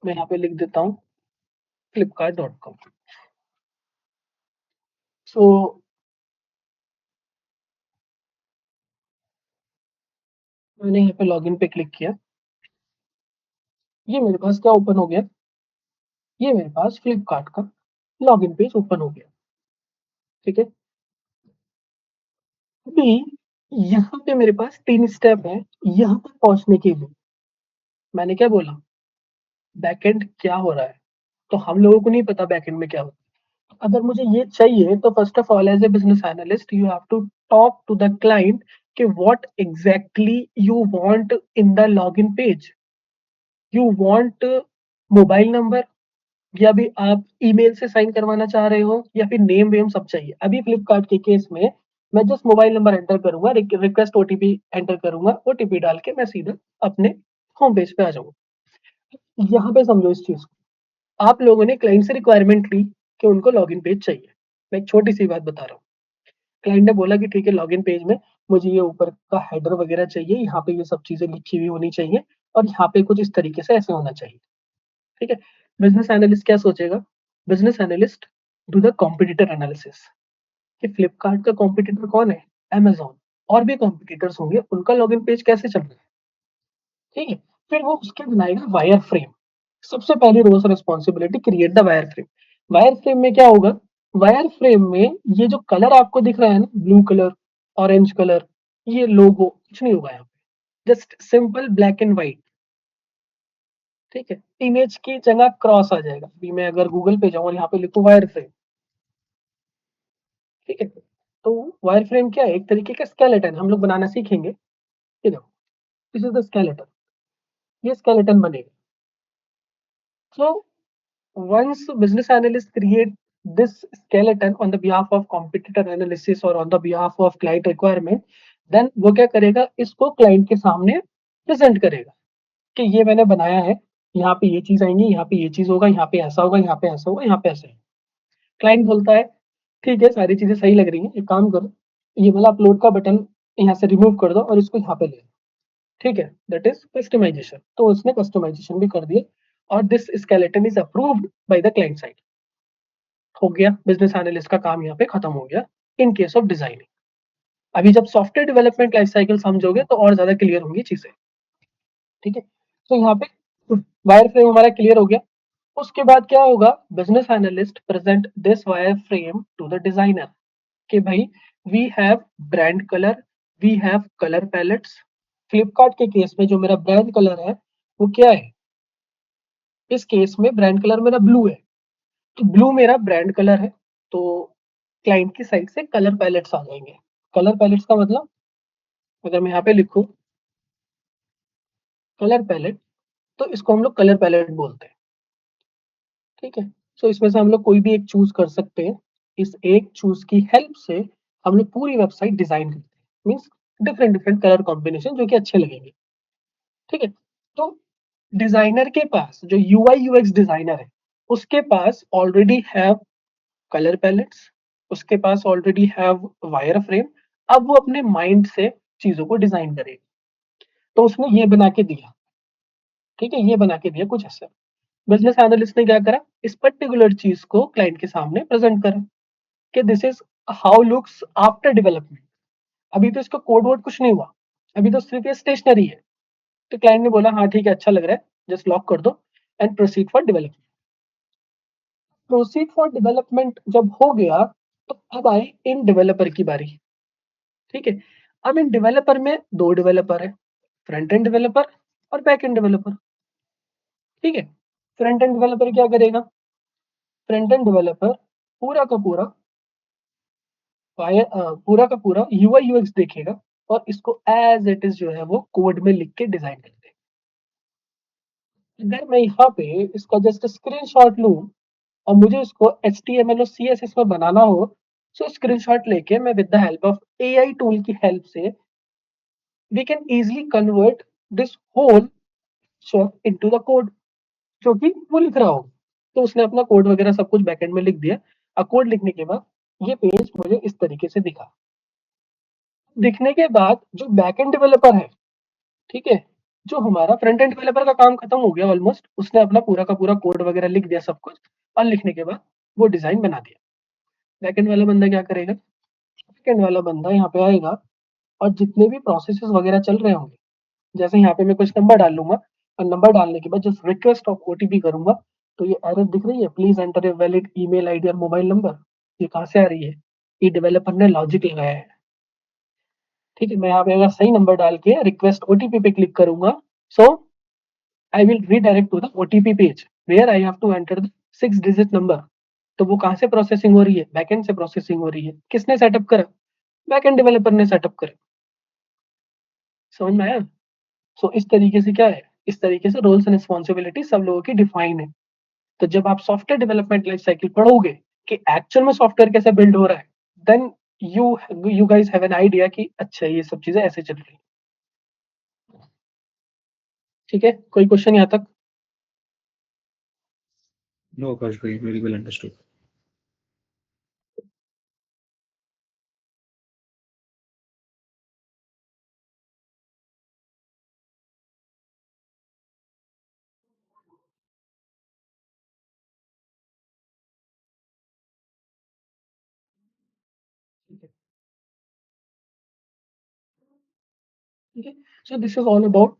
मैं यहाँ पे लिख देता हूँ flipkart.com। सो मैंने यहाँ पे लॉगिन पे क्लिक किया, ये मेरे पास क्या ओपन हो गया, ये मेरे पास फ्लिपकार्ट का लॉगिन पेज ओपन हो गया, ठीक है। अभी यहाँ पे मेरे पास 3 स्टेप है यहाँ तक पहुँचने के लिए। मैंने क्या बोला, बैकएंड क्या हो रहा है, तो हम लोगों को नहीं पता बैकएंड में क्या होता है। अगर मुझे ये चाहिए तो first of all as a business analyst you have to talk to the client कि what exactly you want in the login page. You want mobile number, या भी आप ईमेल से साइन करवाना चाह रहे हो, या फिर नेम वेम सब चाहिए। अभी फ्लिपकार्ट के केस में मैं जस्ट मोबाइल नंबर एंटर करूंगा, रिक्वेस्ट ओटीपी एंटर करूंगा, ओटीपी डाल के मैं सीधा अपने होम पेज पे आ जाऊंगा। यहाँ पे समझो इस चीज को, आप लोगों ने क्लाइंट से रिक्वायरमेंट ली कि उनको लॉगिन पेज चाहिए। मैं एक छोटी सी बात बता रहा हूँ, क्लाइंट ने बोला कि ठीक है लॉगिन पेज में मुझे ये ऊपर का हेडर वगैरह चाहिए, यहाँ पे ये सब चीजें लिखी हुई होनी चाहिए, और यहाँ पे कुछ इस तरीके से ऐसे होना चाहिए, ठीक है। बिजनेस एनालिस्ट क्या सोचेगा, business analyst do the competitor analysis कि फ्लिपकार्ट का कॉम्पिटिटर कौन है, अमेजोन, और भी कॉम्पिटिटर्स होंगे, उनका लॉगिन पेज कैसे चल रहा है, ठीक है। फिर वो उसके बनाएगा वायर फ्रेम। सबसे पहली roles responsibility, create the wire frame. Wire frame में क्या होगा, वायर फ्रेम में ये जो कलर आपको दिख रहा है ना, ब्लू कलर, ऑरेंज कलर, ये लोगो कुछ नहीं होगा यहाँ पे, just simple black and white, ठीक है। इमेज की जगह क्रॉस आ जाएगा। अभी मैं अगर गूगल पे जाऊँ और यहाँ पे लिखूँ वायर फ्रेम, ठीक है, तो वायर फ्रेम क्या है, एक तरीके का स्केलेटन हम लोग बनाना सीखेंगे। ये देखो, दिस इज द स्केलेटन, ये स्केलेटन बनेगा। सो once business analyst create this skeleton on the behalf of competitor analysis or on the behalf of client requirement, then वो क्या करेगा, इसको क्लाइंट के सामने प्रेजेंट करेगा कि ये मैंने बनाया है, यहाँ पे ये चीज आएंगी, यहाँ पे ये चीज होगा, यहाँ पे ऐसा होगा, यहाँ पे ऐसा होगा, यहाँ पे ऐसा है। क्लाइंट बोलता है ठीक है सारी चीजें सही लग रही हैं, एक काम करो, ये वाला अपलोड का बटन यहाँ से रिमूव कर दो और इसको यहाँ पे ले लो, ठीक है, दैट इज कस्टमाइजेशन। तो उसने कस्टमाइजेशन भी कर दिया और this skeleton is approved by the client side. हो गया, बिजनेस एनालिस्ट का काम यहाँ पे खत्म हो गया इन केस ऑफ डिजाइनिंग। अभी जब सॉफ्टवेयर डेवलपमेंट लाइफ साइकिल समझोगे तो और ज्यादा क्लियर होंगी चीजें, ठीक है। तो यहाँ पे वायर फ्रेम हमारा क्लियर हो गया। उसके बाद क्या होगा, business analyst present this wire frame to the designer कि भाई we have brand colour, we have colour palettes. Flipkart के केस में जो मेरा ब्रांड कलर है वो क्या है, इस केस में ब्रांड कलर मेरा ब्लू है, तो ब्लू मेरा ब्रांड कलर है। तो क्लाइंट की साइड से कलर पैलेट्स आ जाएंगे। कलर पैलेट्स का मतलब, अगर मैं यहाँ पे लिखूं कलर पैलेट, तो इसको हम लोग कलर पैलेट बोलते हैं, ठीक है। सो इसमें से हम लोग कोई भी एक चूज कर सकते हैं। इस एक चूज की हेल्प से हम लोग पूरी वेबसाइट डिजाइन करते हैं, means different different colour combination जो कि अच्छे लगेंगे, ठीक है। तो डिजाइनर के पास, जो यूआई यूएक्स डिजाइनर है, उसके पास ऑलरेडी हैव कलर पैलेट्स, उसके पास ऑलरेडी हैव वायर फ्रेम। अब वो अपने माइंड से चीजों को डिजाइन करेगा। तो उसने ये बना के दिया, ठीक है, ये बना के दिया कुछ ऐसा। बिजनेस एनालिस्ट ने क्या करा, इस पर्टिकुलर चीज को क्लाइंट के सामने प्रेजेंट करा कि this is how looks after development. अभी तो इसका कोड वर्ड कुछ नहीं हुआ, अभी तो सिर्फ ये स्टेशनरी है। तो क्लाइंट ने बोला हाँ ठीक है अच्छा लग रहा है, जस्ट लॉक कर दो and proceed for development. Proceed for development जब हो गया तो अब आए इन डेवलपर की बारी, ठीक है। अब इन डेवलपर में दो डेवलपर है, फ्रंट एंड डेवलपर और बैक एंड डेवलपर, ठीक है। फ्रंट एंड डेवलपर क्या करेगा, फ्रंट एंड डेवलपर पूरा का पूरा पूरा का पूरा यूआई यूएक्स देखेगा और इसको एज इट इज जो है वो कोड में लिख के डिजाइन कर देगा। अगर मैं यहाँ पे इसका जस्ट स्क्रीनशॉट लूं और मुझे इसको HTML और CSS में बनाना हो, सो स्क्रीनशॉट लेके मैं with the help of AI tool की हेल्प से we can easily convert this whole into the code जो कि वो लिख रहा हो। तो उसने अपना कोड वगैरह सब कुछ बैकएंड में लिख दिया। अब कोड लिखने के बाद ये पेज मुझे इस तरीके से दिखा। दिखने के बाद जो बैकएंड डेवलपर है, ठीक है, जो हमारा फ्रंट एंड डेवलपर का काम खत्म हो गया ऑलमोस्ट, उसने अपना पूरा का पूरा कोड वगैरह लिख दिया सब कुछ, और लिखने के बाद वो डिजाइन बना दिया। बैकएंड वाला बंदा क्या करेगा? बैकएंड वाला बंदा यहाँ पे आएगा और जितने भी प्रोसेसेस वगैरह चल रहे होंगे, जैसे यहाँ पे मैं कुछ नंबर डाल लूंगा और नंबर डालने के बाद जस्ट रिक्वेस्ट ऑफ ओटीपी करूंगा, तो ये एरर दिख रही है, please enter a valid email ID और मोबाइल नंबर। ये कहाँ से आ रही है? ये डेवलपर ने लॉजिक लगाया है। ठीक है, मैं यहाँ पे अगर सही नंबर डाल के रिक्वेस्ट ओटीपी पे क्लिक करूंगा, so I will redirect to the OTP page where I have to enter the 6 digit number. तो वो कहाँ से प्रोसेसिंग हो रही है? बैकएंड से प्रोसेसिंग हो रही है। किसने सेटअप करा? बैकएंड डेवलपर ने सेटअप करा। समझ में आया? सो इस तरीके से क्या है, इस तरीके से रोल्स एंड रिस्पॉन्सिबिलिटी सब लोगों की डिफाइन है। तो जब आप सॉफ्टवेयर डेवलपमेंट लाइफ साइकिल पढ़ोगे कि एक्चुअल में सॉफ्टवेयर कैसे बिल्ड हो रहा है, then you guys have an idea कि अच्छा ये सब चीजें ऐसे चल रही है। ठीक है, कोई क्वेश्चन यहाँ तक? No, Akash bhai, very well understood. ठीक है, सो this is all about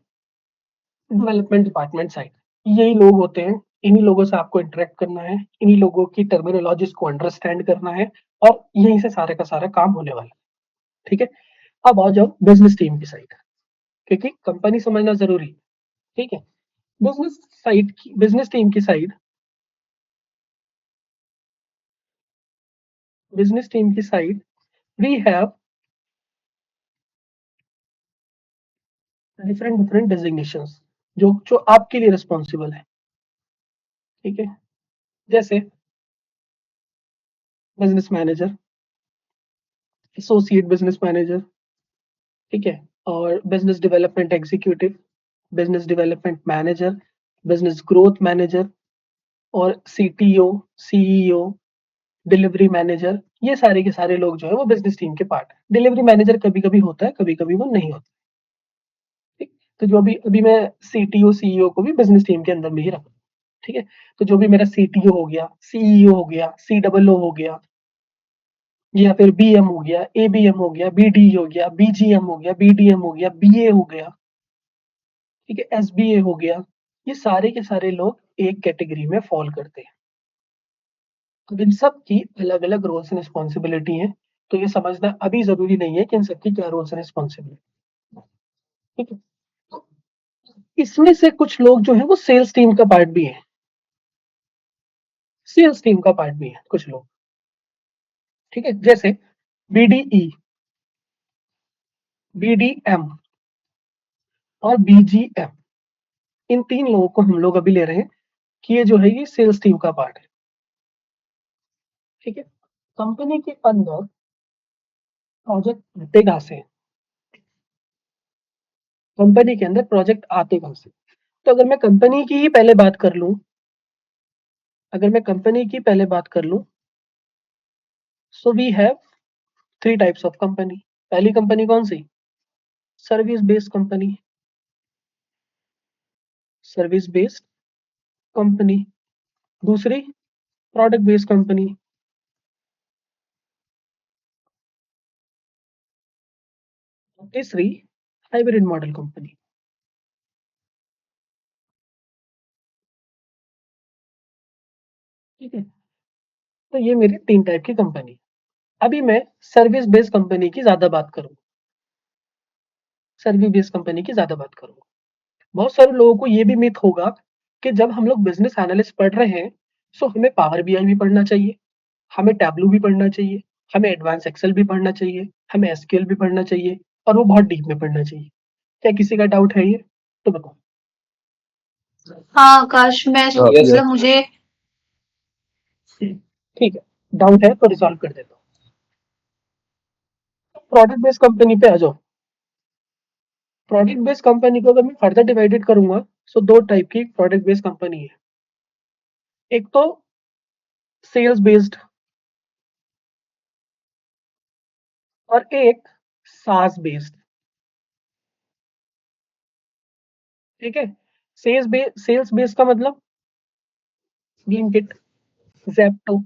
development department side. यही लोग होते हैं, इन्हीं लोगों से आपको इंटरेक्ट करना है, इन्हीं लोगों की टर्मिनोलॉजीज को अंडरस्टैंड करना है, और यहीं से सारे का सारा काम होने वाला है। ठीक है, अब आ जाओ बिजनेस टीम की साइड, क्योंकि कंपनी समझना जरूरी है। ठीक है, बिजनेस टीम की side, we have different designations जो आपके लिए रिस्पॉन्सिबल है। ठीक है, जैसे business manager, associate business manager, ठीक है, और business development executive, business development manager, business growth manager, और सीटीओ, सीईओ, डिलीवरी मैनेजर, ये सारे के सारे लोग जो है वो बिजनेस टीम के पार्ट है। डिलीवरी मैनेजर कभी कभी होता है, कभी कभी वो नहीं होता। ठीक, तो जो अभी अभी मैं सीटीओ सीईओ को भी बिजनेस टीम के अंदर में ही रखूँ। ठीक है, तो जो भी मेरा सीटीओ हो गया, सीईओ हो गया, सीडब्ल्यू हो गया, या फिर बीएम हो गया, एबीएम हो गया, बीडी हो गया, बीजीएम हो गया, बीडीएम हो गया, बीए हो गया, ठीक है, एसबीए हो गया, ये सारे के सारे लोग एक कैटेगरी में फॉल करते हैं। अब इन सब की अलग अलग रोल्स एंड रिस्पॉन्सिबिलिटी है, तो ये समझना अभी जरूरी नहीं है कि इन सबकी क्या रोल्स एंड रिस्पॉन्सिबिलिटी। ठीक है, तो इसमें से कुछ लोग जो है वो सेल्स टीम का पार्ट भी है, कुछ लोग। ठीक है, जैसे बीडीई, बीडीएम और बीजीएम, इन 3 लोगों को हम लोग अभी ले रहे हैं कि ये जो है ये सेल्स टीम का पार्ट है। ठीक है, कंपनी के अंदर प्रोजेक्ट आते कहाँ से? कंपनी के अंदर प्रोजेक्ट आते कहाँ से? तो अगर मैं कंपनी की ही पहले बात कर लूं, so we have 3 types of company. पहली कंपनी कौन सी? Service based company, service based company. दूसरी प्रोडक्ट बेस्ड कंपनी। तीसरी हाइब्रिड मॉडल कंपनी। ठीक है, तो ये मेरी 3 टाइप की कंपनी। अभी मैं सर्विस बेस्ड कंपनी की ज्यादा बात करूँ, बहुत सारे लोगों को ये भी मिथ होगा कि जब हम लोग बिजनेस एनालिस्ट पढ़ रहे हैं, सो हमें पावर बीआई भी पढ़ना चाहिए, हमें टैबलू भी पढ़ना चाहिए, हमें एडवांस एक्सेल भी पढ़ना चाहिए, हमें एसक्यूएल भी पढ़ना चाहिए, और वो बहुत डीप में पढ़ना चाहिए। क्या किसी का डाउट है ये? तो बताओ। हाँ आकाश, मैं Yes. मतलब मुझे ठीक है, डाउट है तो रिजॉल्व कर देता हूँ। प्रोडक्ट बेस्ड कंपनी पे आ जाओ। प्रोडक्ट बेस्ड कंपनी को अगर मैं फर्दर डिवाइडेड करूंगा, सो 2 टाइप की प्रोडक्ट बेस्ड कंपनी है। एक तो सेल्स बेस्ड और एक सास बेस्ड। ठीक है, सेल्स बेस्ड का मतलब Blinkit, Zepto,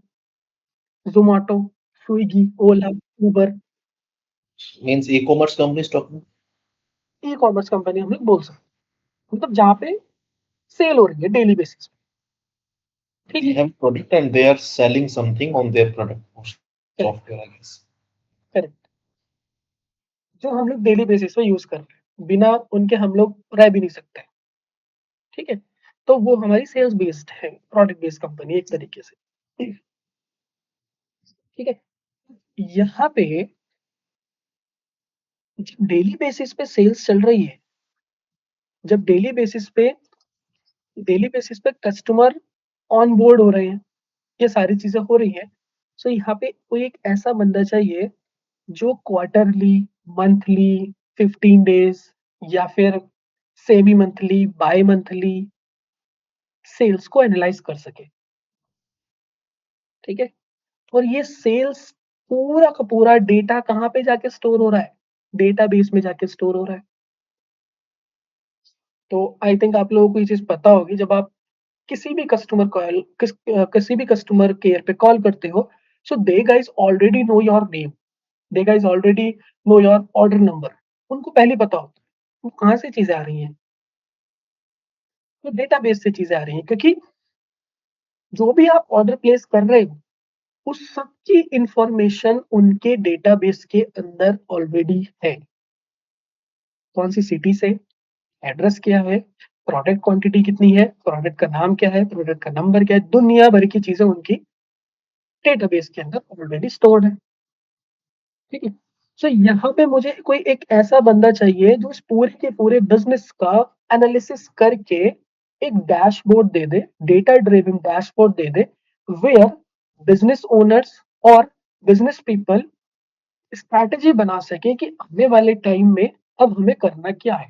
Zomato, Swiggy, Ola, Uber, Means e-commerce companies talking. E-commerce company हम लोग बोल सकते हैं, मतलब जहाँ पे सेल हो रही है डेली बेसिस पे। ठीक They है, have product and they are selling something on their product or software, I guess. Correct, जो हम लोग डेली बेसिस पे यूज कर रहे हैं, बिना उनके हम लोग रह भी नहीं सकते। ठीक है, तो वो हमारी सेल्स बेस्ड है, प्रोडक्ट बेस्ड कंपनी एक तरीके से। ठीक है, यहाँ पे डेली बेसिस पे सेल्स चल रही है, जब डेली बेसिस पे कस्टमर ऑन बोर्ड हो रहे हैं, ये सारी चीजें हो रही है, सो यहाँ पे कोई एक ऐसा बंदा चाहिए जो क्वार्टरली, मंथली, 15 डेज या फिर semi monthly, bi monthly sales को एनालाइज कर सके। ठीक है, और ये सेल्स पूरा का पूरा डेटा कहाँ पे जाके स्टोर हो रहा है, डेटाबेस में जाके स्टोर हो रहा है। तो आई थिंक आप लोगों को ये चीज पता होगी, जब आप किसी भी कस्टमर केयर पे कॉल करते हो, so they guys already know your name, they guys already know your order number, उनको पहले पता होता है वो कहाँ से चीजें आ रही हैं, तो डेटाबेस से चीजें आ रही हैं, क्योंकि जो भी आप ऑर्डर प्लेस कर रहे हो उस सब की इंफॉर्मेशन उनके डेटाबेस के अंदर ऑलरेडी है। कौन सी सिटी से, एड्रेस क्या है, प्रोडक्ट क्वांटिटी कितनी है, प्रोडक्ट का नाम क्या है, प्रोडक्ट का नंबर क्या है, दुनिया भर की चीजें उनकी डेटाबेस के अंदर ऑलरेडी स्टोर्ड है। ठीक है, सो यहाँ पे मुझे कोई एक ऐसा बंदा चाहिए जो इस पूरे के पूरे बिजनेस का एनालिसिस करके एक डैशबोर्ड दे दे, डेटा ड्रिवन डैशबोर्ड दे दे, वेयर बिजनेस ओनर्स और बिजनेस पीपल स्ट्रैटेजी बना सके कि आने वाले टाइम में अब हमें करना क्या है।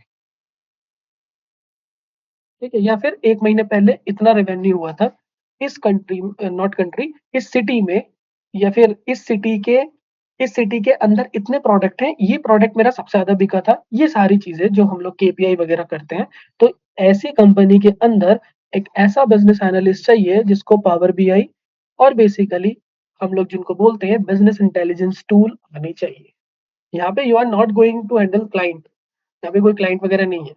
ठीक है, या फिर 1 महीने पहले इतना रेवेन्यू हुआ था इस कंट्री, नॉट कंट्री, इस सिटी में, या फिर इस सिटी के अंदर इतने प्रोडक्ट हैं, ये प्रोडक्ट मेरा सबसे ज़्यादा बिका था। ये सारी चीज़ें जो हम लोग केपीआई वगैरह करते हैं, तो ऐसी कंपनी के अंदर एक ऐसा बिज़नेस एनालिस्ट चाहिए जिसको पावर बीआई और बेसिकली हम लोग जिनको बोलते हैं बिज़नेस इंटेलिजेंस टूल आनी चाहिए। यहाँ पे you are not going to handle client, यहाँ पे कोई क्लाइंट वगैरह नहीं है।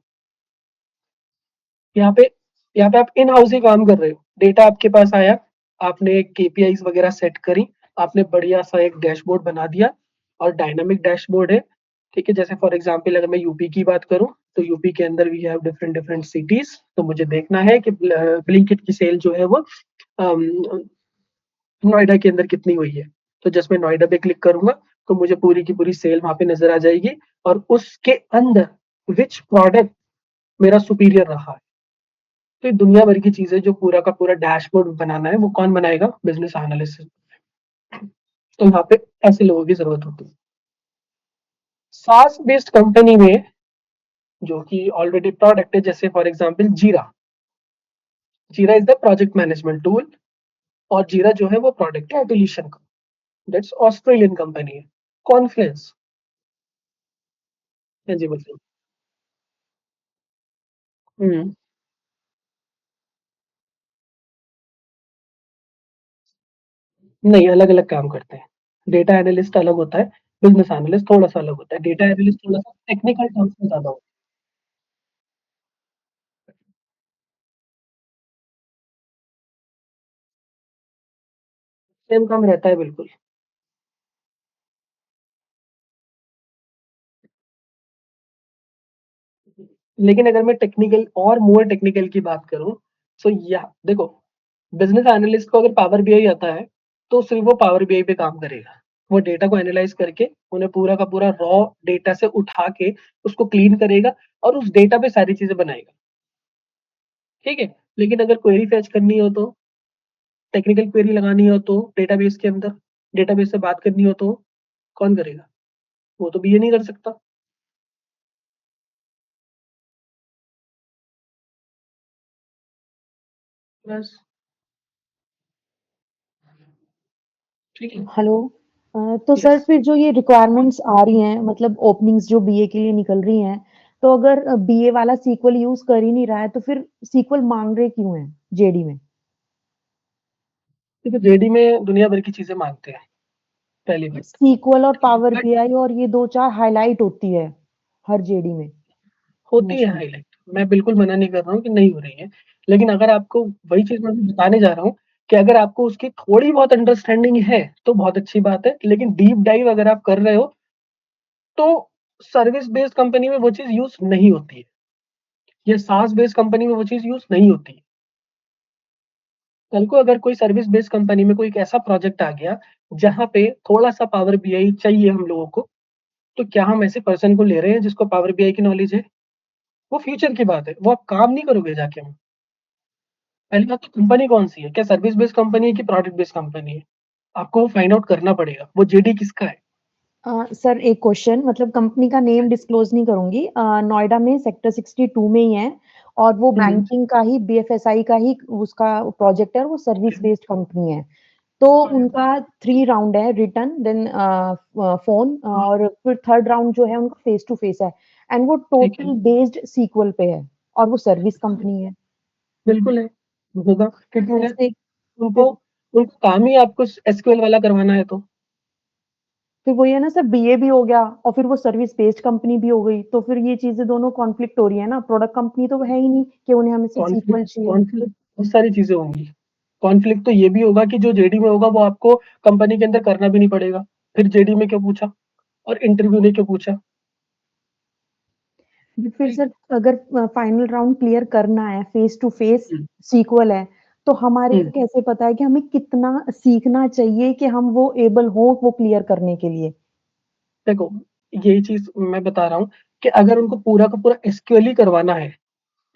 यहाँ पे यहाँ पे आप इन हाउस ही काम कर रहे हो, डेटा आपके पास आया, आपने केपीआईज वगैरह सेट करी, आपने बढ़िया सा एक डैशबोर्ड बना दिया, और डायनामिक डैशबोर्ड है। ठीक है, जैसे फॉर एग्जांपल अगर मैं यूपी की बात करूं, तो यूपी के अंदर we have different different cities, तो मुझे देखना है कि ब्लिंकिट की सेल जो है वो नोएडा के अंदर कितनी हुई है। तो जस्ट मैं नोएडा पे क्लिक करूंगा तो मुझे पूरी की पूरी सेल वहां पे नजर आ जाएगी, और उसके अंदर विच प्रोडक्ट मेरा सुपीरियर रहा है। तो ये दुनिया भर की चीजें जो पूरा का पूरा डैशबोर्ड बनाना है, वो कौन बनाएगा, बिजनेस एनालिस्ट। तो यहाँ पे ऐसे लोगों की जरूरत होती है। सास बेस्ड कंपनी में जो कि ऑलरेडी प्रोडक्ट है, जैसे फॉर एग्जांपल जीरा, जीरा is the project management tool, और जीरा जो है वो प्रोडक्ट है एटोल्यूशन का, दैट्स ऑस्ट्रेलियन कंपनी है। कॉन्फ्लुएंस, हाँ जी बोलिए। हम्म, नहीं, अलग अलग काम करते हैं। डेटा एनालिस्ट अलग होता है, बिजनेस एनालिस्ट थोड़ा सा अलग होता है, डेटा एनालिस्ट थोड़ा सा टेक्निकल टर्म्स में ज्यादा होता है, सेम काम रहता है बिल्कुल। लेकिन अगर मैं टेक्निकल और मोर टेक्निकल की बात करूं, तो या देखो, बिजनेस एनालिस्ट को अगर पावर बीआई आता है तो सिर्फ वो पावर बीआई पे काम करेगा, वो डेटा को एनालाइज करके उन्हें पूरा का पूरा रॉ डेटा से उठा के उसको क्लीन करेगा और उस डेटा पे सारी चीजें बनाएगा। ठीक है, लेकिन अगर क्वेरी फैच करनी हो, तो टेक्निकल क्वेरी लगानी हो, तो डेटाबेस के अंदर डेटाबेस से बात करनी हो, तो कौन करेगा, वो तो बीए नहीं कर सकता। बस, ठीक है। हेलो। तो सर Yes. फिर जो ये रिक्वायरमेंट्स आ रही हैं मतलब ओपनिंग्स जो बीए के लिए निकल रही हैं, तो अगर बीए वाला सीक्वल यूज कर ही नहीं रहा है तो फिर सीक्वल मांग रहे क्यों हैं जेडी में? देखो जेडी में दुनिया भर की चीजें मांगते हैं, पहली बात। सीक्वल और पावर बट बीआई और ये 2-4 हाइलाइट होती है हर जेडी में होती है मोस्टली। हाईलाइट, मैं बिल्कुल मना नहीं कर रहा हूँ कि नहीं हो रही है, लेकिन अगर आपको वही चीज मैं अभी बताने जा रहा हूँ कि अगर आपको उसकी थोड़ी बहुत अंडरस्टैंडिंग है तो बहुत अच्छी बात है, लेकिन डीप डाइव अगर आप कर रहे हो तो सर्विस बेस्ड कंपनी में वो चीज यूज नहीं होती है, या सास बेस्ड कंपनी में वो चीज यूज नहीं होती है। कल को अगर कोई सर्विस बेस्ड कंपनी में कोई एक ऐसा प्रोजेक्ट आ गया जहाँ पे थोड़ा सा पावर बीआई चाहिए हम लोगों को, तो क्या हम ऐसे पर्सन को ले रहे हैं जिसको पावर बीआई की नॉलेज है? वो फ्यूचर की बात है, वो आप काम नहीं करोगे जाके हम। पहली बात तो कंपनी कौन सी है, क्या सर्विस बेस्ड कंपनी है कि प्रोडक्ट बेस्ड कंपनी है? आपको वो फाइंड आउट करना पड़ेगा, वो जेडी किसका है। सर एक क्वेश्चन मतलब कंपनी का नेम डिस्क्लोज नहीं करूंगी, नोएडा में सेक्टर 62 में ही है और वो बैंकिंग का ही बीएफएसआई का ही उसका प्रोजेक्ट है और वो सर्विस बेस्ड कंपनी है। तो उनका 3 राउंड है, रिटन देन फोन और फिर थर्ड राउंड जो है उनका फेस टू फेस है एंड वो ठीक है, टोटल बेस्ड सीक्वल पे है और वो सर्विस कंपनी है। बिल्कुल है, होगा, क्योंकि उन्हें ऐसे उनको उनका काम ही आपको एसक्यूएल वाला करवाना है। तो फिर वही है ना सर, बीए भी हो गया और फिर वो सर्विस बेस्ड कंपनी भी हो गई, तो फिर ये चीजें दोनों कॉन्फ्लिक्ट हो रही है ना, प्रोडक्ट कंपनी तो है ही नहीं कि उन्हें हमें सीक्वल कॉन्फ्लिक्ट चाहिए। कॉन्फ्लिक्ट बहुत सारी चीजें होंगी। कॉन्फ्लिक्ट तो ये भी होगा कि जो जेडी में होगा वो आपको कंपनी के अंदर करना भी नहीं पड़ेगा, फिर जेडी में क्यों पूछा और इंटरव्यू ने क्यों पूछा। फिर सर अगर फाइनल राउंड क्लियर करना है, फेस टू फेस सीक्वल है, तो हमारे को कैसे पता है कि हमें कितना सीखना चाहिए कि हम वो एबल हो वो क्लियर करने के लिए? देखो, यही चीज मैं बता रहा हूँ कि अगर उनको पूरा का पूरा एसक्यूएल ही करवाना है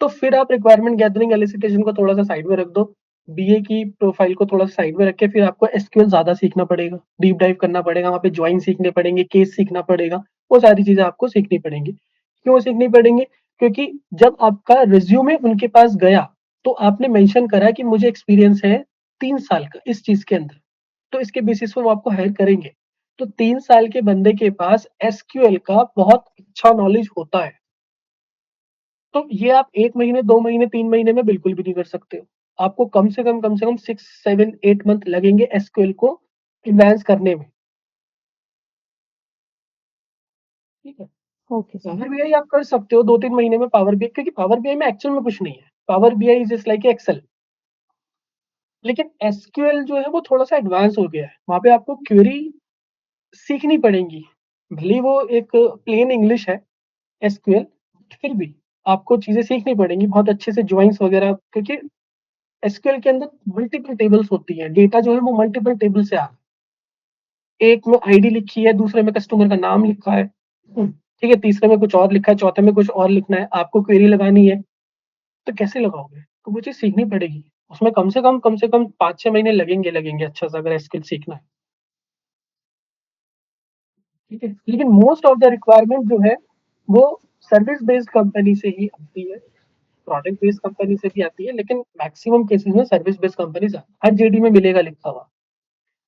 तो फिर आप रिक्वायरमेंट गैदरिंग एलिसिटेशन को थोड़ा सा साइड में रख दो, बीए की प्रोफाइल को थोड़ा सा साइड में रख के फिर आपको एसक्यूएल ज्यादा सीखना पड़ेगा, डीप डाइव करना पड़ेगा, वहाँ पे ज्वाइन सीखने पड़ेंगे, केस सीखना पड़ेगा, वो सारी चीजें आपको सीखनी पड़ेंगी। क्यों सीखनी पड़ेंगे? क्योंकि जब आपका रिज्यूमे उनके पास गया तो आपने मेंशन करा कि मुझे एक्सपीरियंस है 3 साल का इस चीज के अंदर, तो इसके बेसिस पे वो आपको हायर करेंगे। तो 3 साल के बंदे के पास एसक्यूएल का बहुत अच्छा नॉलेज होता है, तो ये आप 1 महीने, 2 महीने, 3 महीने में बिल्कुल भी नहीं कर सकते हो। आपको कम से कम 6, 7, 8 मंथ लगेंगे एसक्यूएल को एडवांस करने में। ठीक है? Okay sir. पावर बीआई आप कर सकते हो 2-3 महीने में पावर बीआई, क्योंकि पावर बीआई में एक्चुअल में कुछ नहीं है। Power BI is just like Excel. लेकिन एसक्यूएल जो है वो थोड़ा-सा एडवांस हो गया है। वहाँ पे आपको क्वेरी सीखनी पड़ेंगी। भले ही वो एक प्लेन इंग्लिश है एसक्यूएल, फिर भी आपको चीज़ें सीखनी पड़ेंगी बहुत अच्छे से, जॉइन्स वगैरह, क्योंकि एसक्यूएल के अंदर मल्टीपल टेबल्स होती हैं, डेटा जो है वो मल्टीपल टेबल से आ रहा है। एक में आईडी लिखी है, दूसरे में कस्टमर का नाम लिखा है, ठीक है, तीसरे में कुछ और लिखा है, चौथे में कुछ और लिखना है, आपको क्वेरी लगानी है, तो कैसे लगाओगे? तो वो चीज़ सीखनी पड़ेगी। उसमें कम से कम 5-6 महीने लगेंगे अच्छा सा, अगर एसक्यूएल सीखना है। ठीक है? लेकिन मोस्ट ऑफ द रिक्वायरमेंट जो है वो सर्विस बेस्ड कंपनी से ही आती है, प्रोडक्ट बेस्ड कंपनी से भी आती है, लेकिन मैक्सिमम केसेस में सर्विस बेस्ड कंपनी से हर जेडी में मिलेगा लिखा हुआ।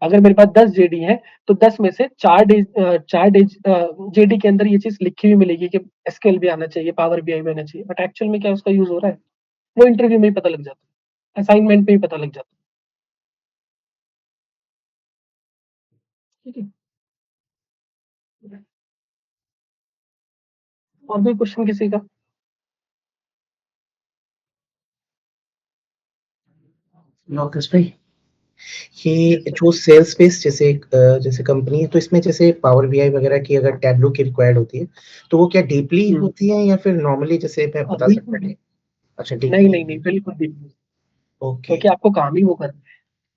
अगर मेरे पास 10 जेडी हैं तो 10 में से 4 जेडी के अंदर ये चीज लिखी हुई मिलेगी कि एसक्यूएल भी आना चाहिए, पावर बीआई भी आना चाहिए, बट एक्चुअल में क्या उसका यूज हो रहा है वो इंटरव्यू में ही पता लग जाता है, असाइनमेंट में ही पता लग जाता है। ठीक है, और कोई क्वेश्चन किसी का? लोकेश भाई, ये जो सेल्स बेस्ड जैसे कंपनी है, तो इसमें जैसे पावर बीआई वगैरह की अगर टैबलू की रिक्वायर्ड होती है तो वो क्या डीपली होती है या फिर नॉर्मली जैसे मैं बता सकता हूँ? अच्छा, नहीं डीपली। नहीं नहीं, बिल्कुल भी नहीं, ओके। क्योंकि आपको काम ही वो करना है।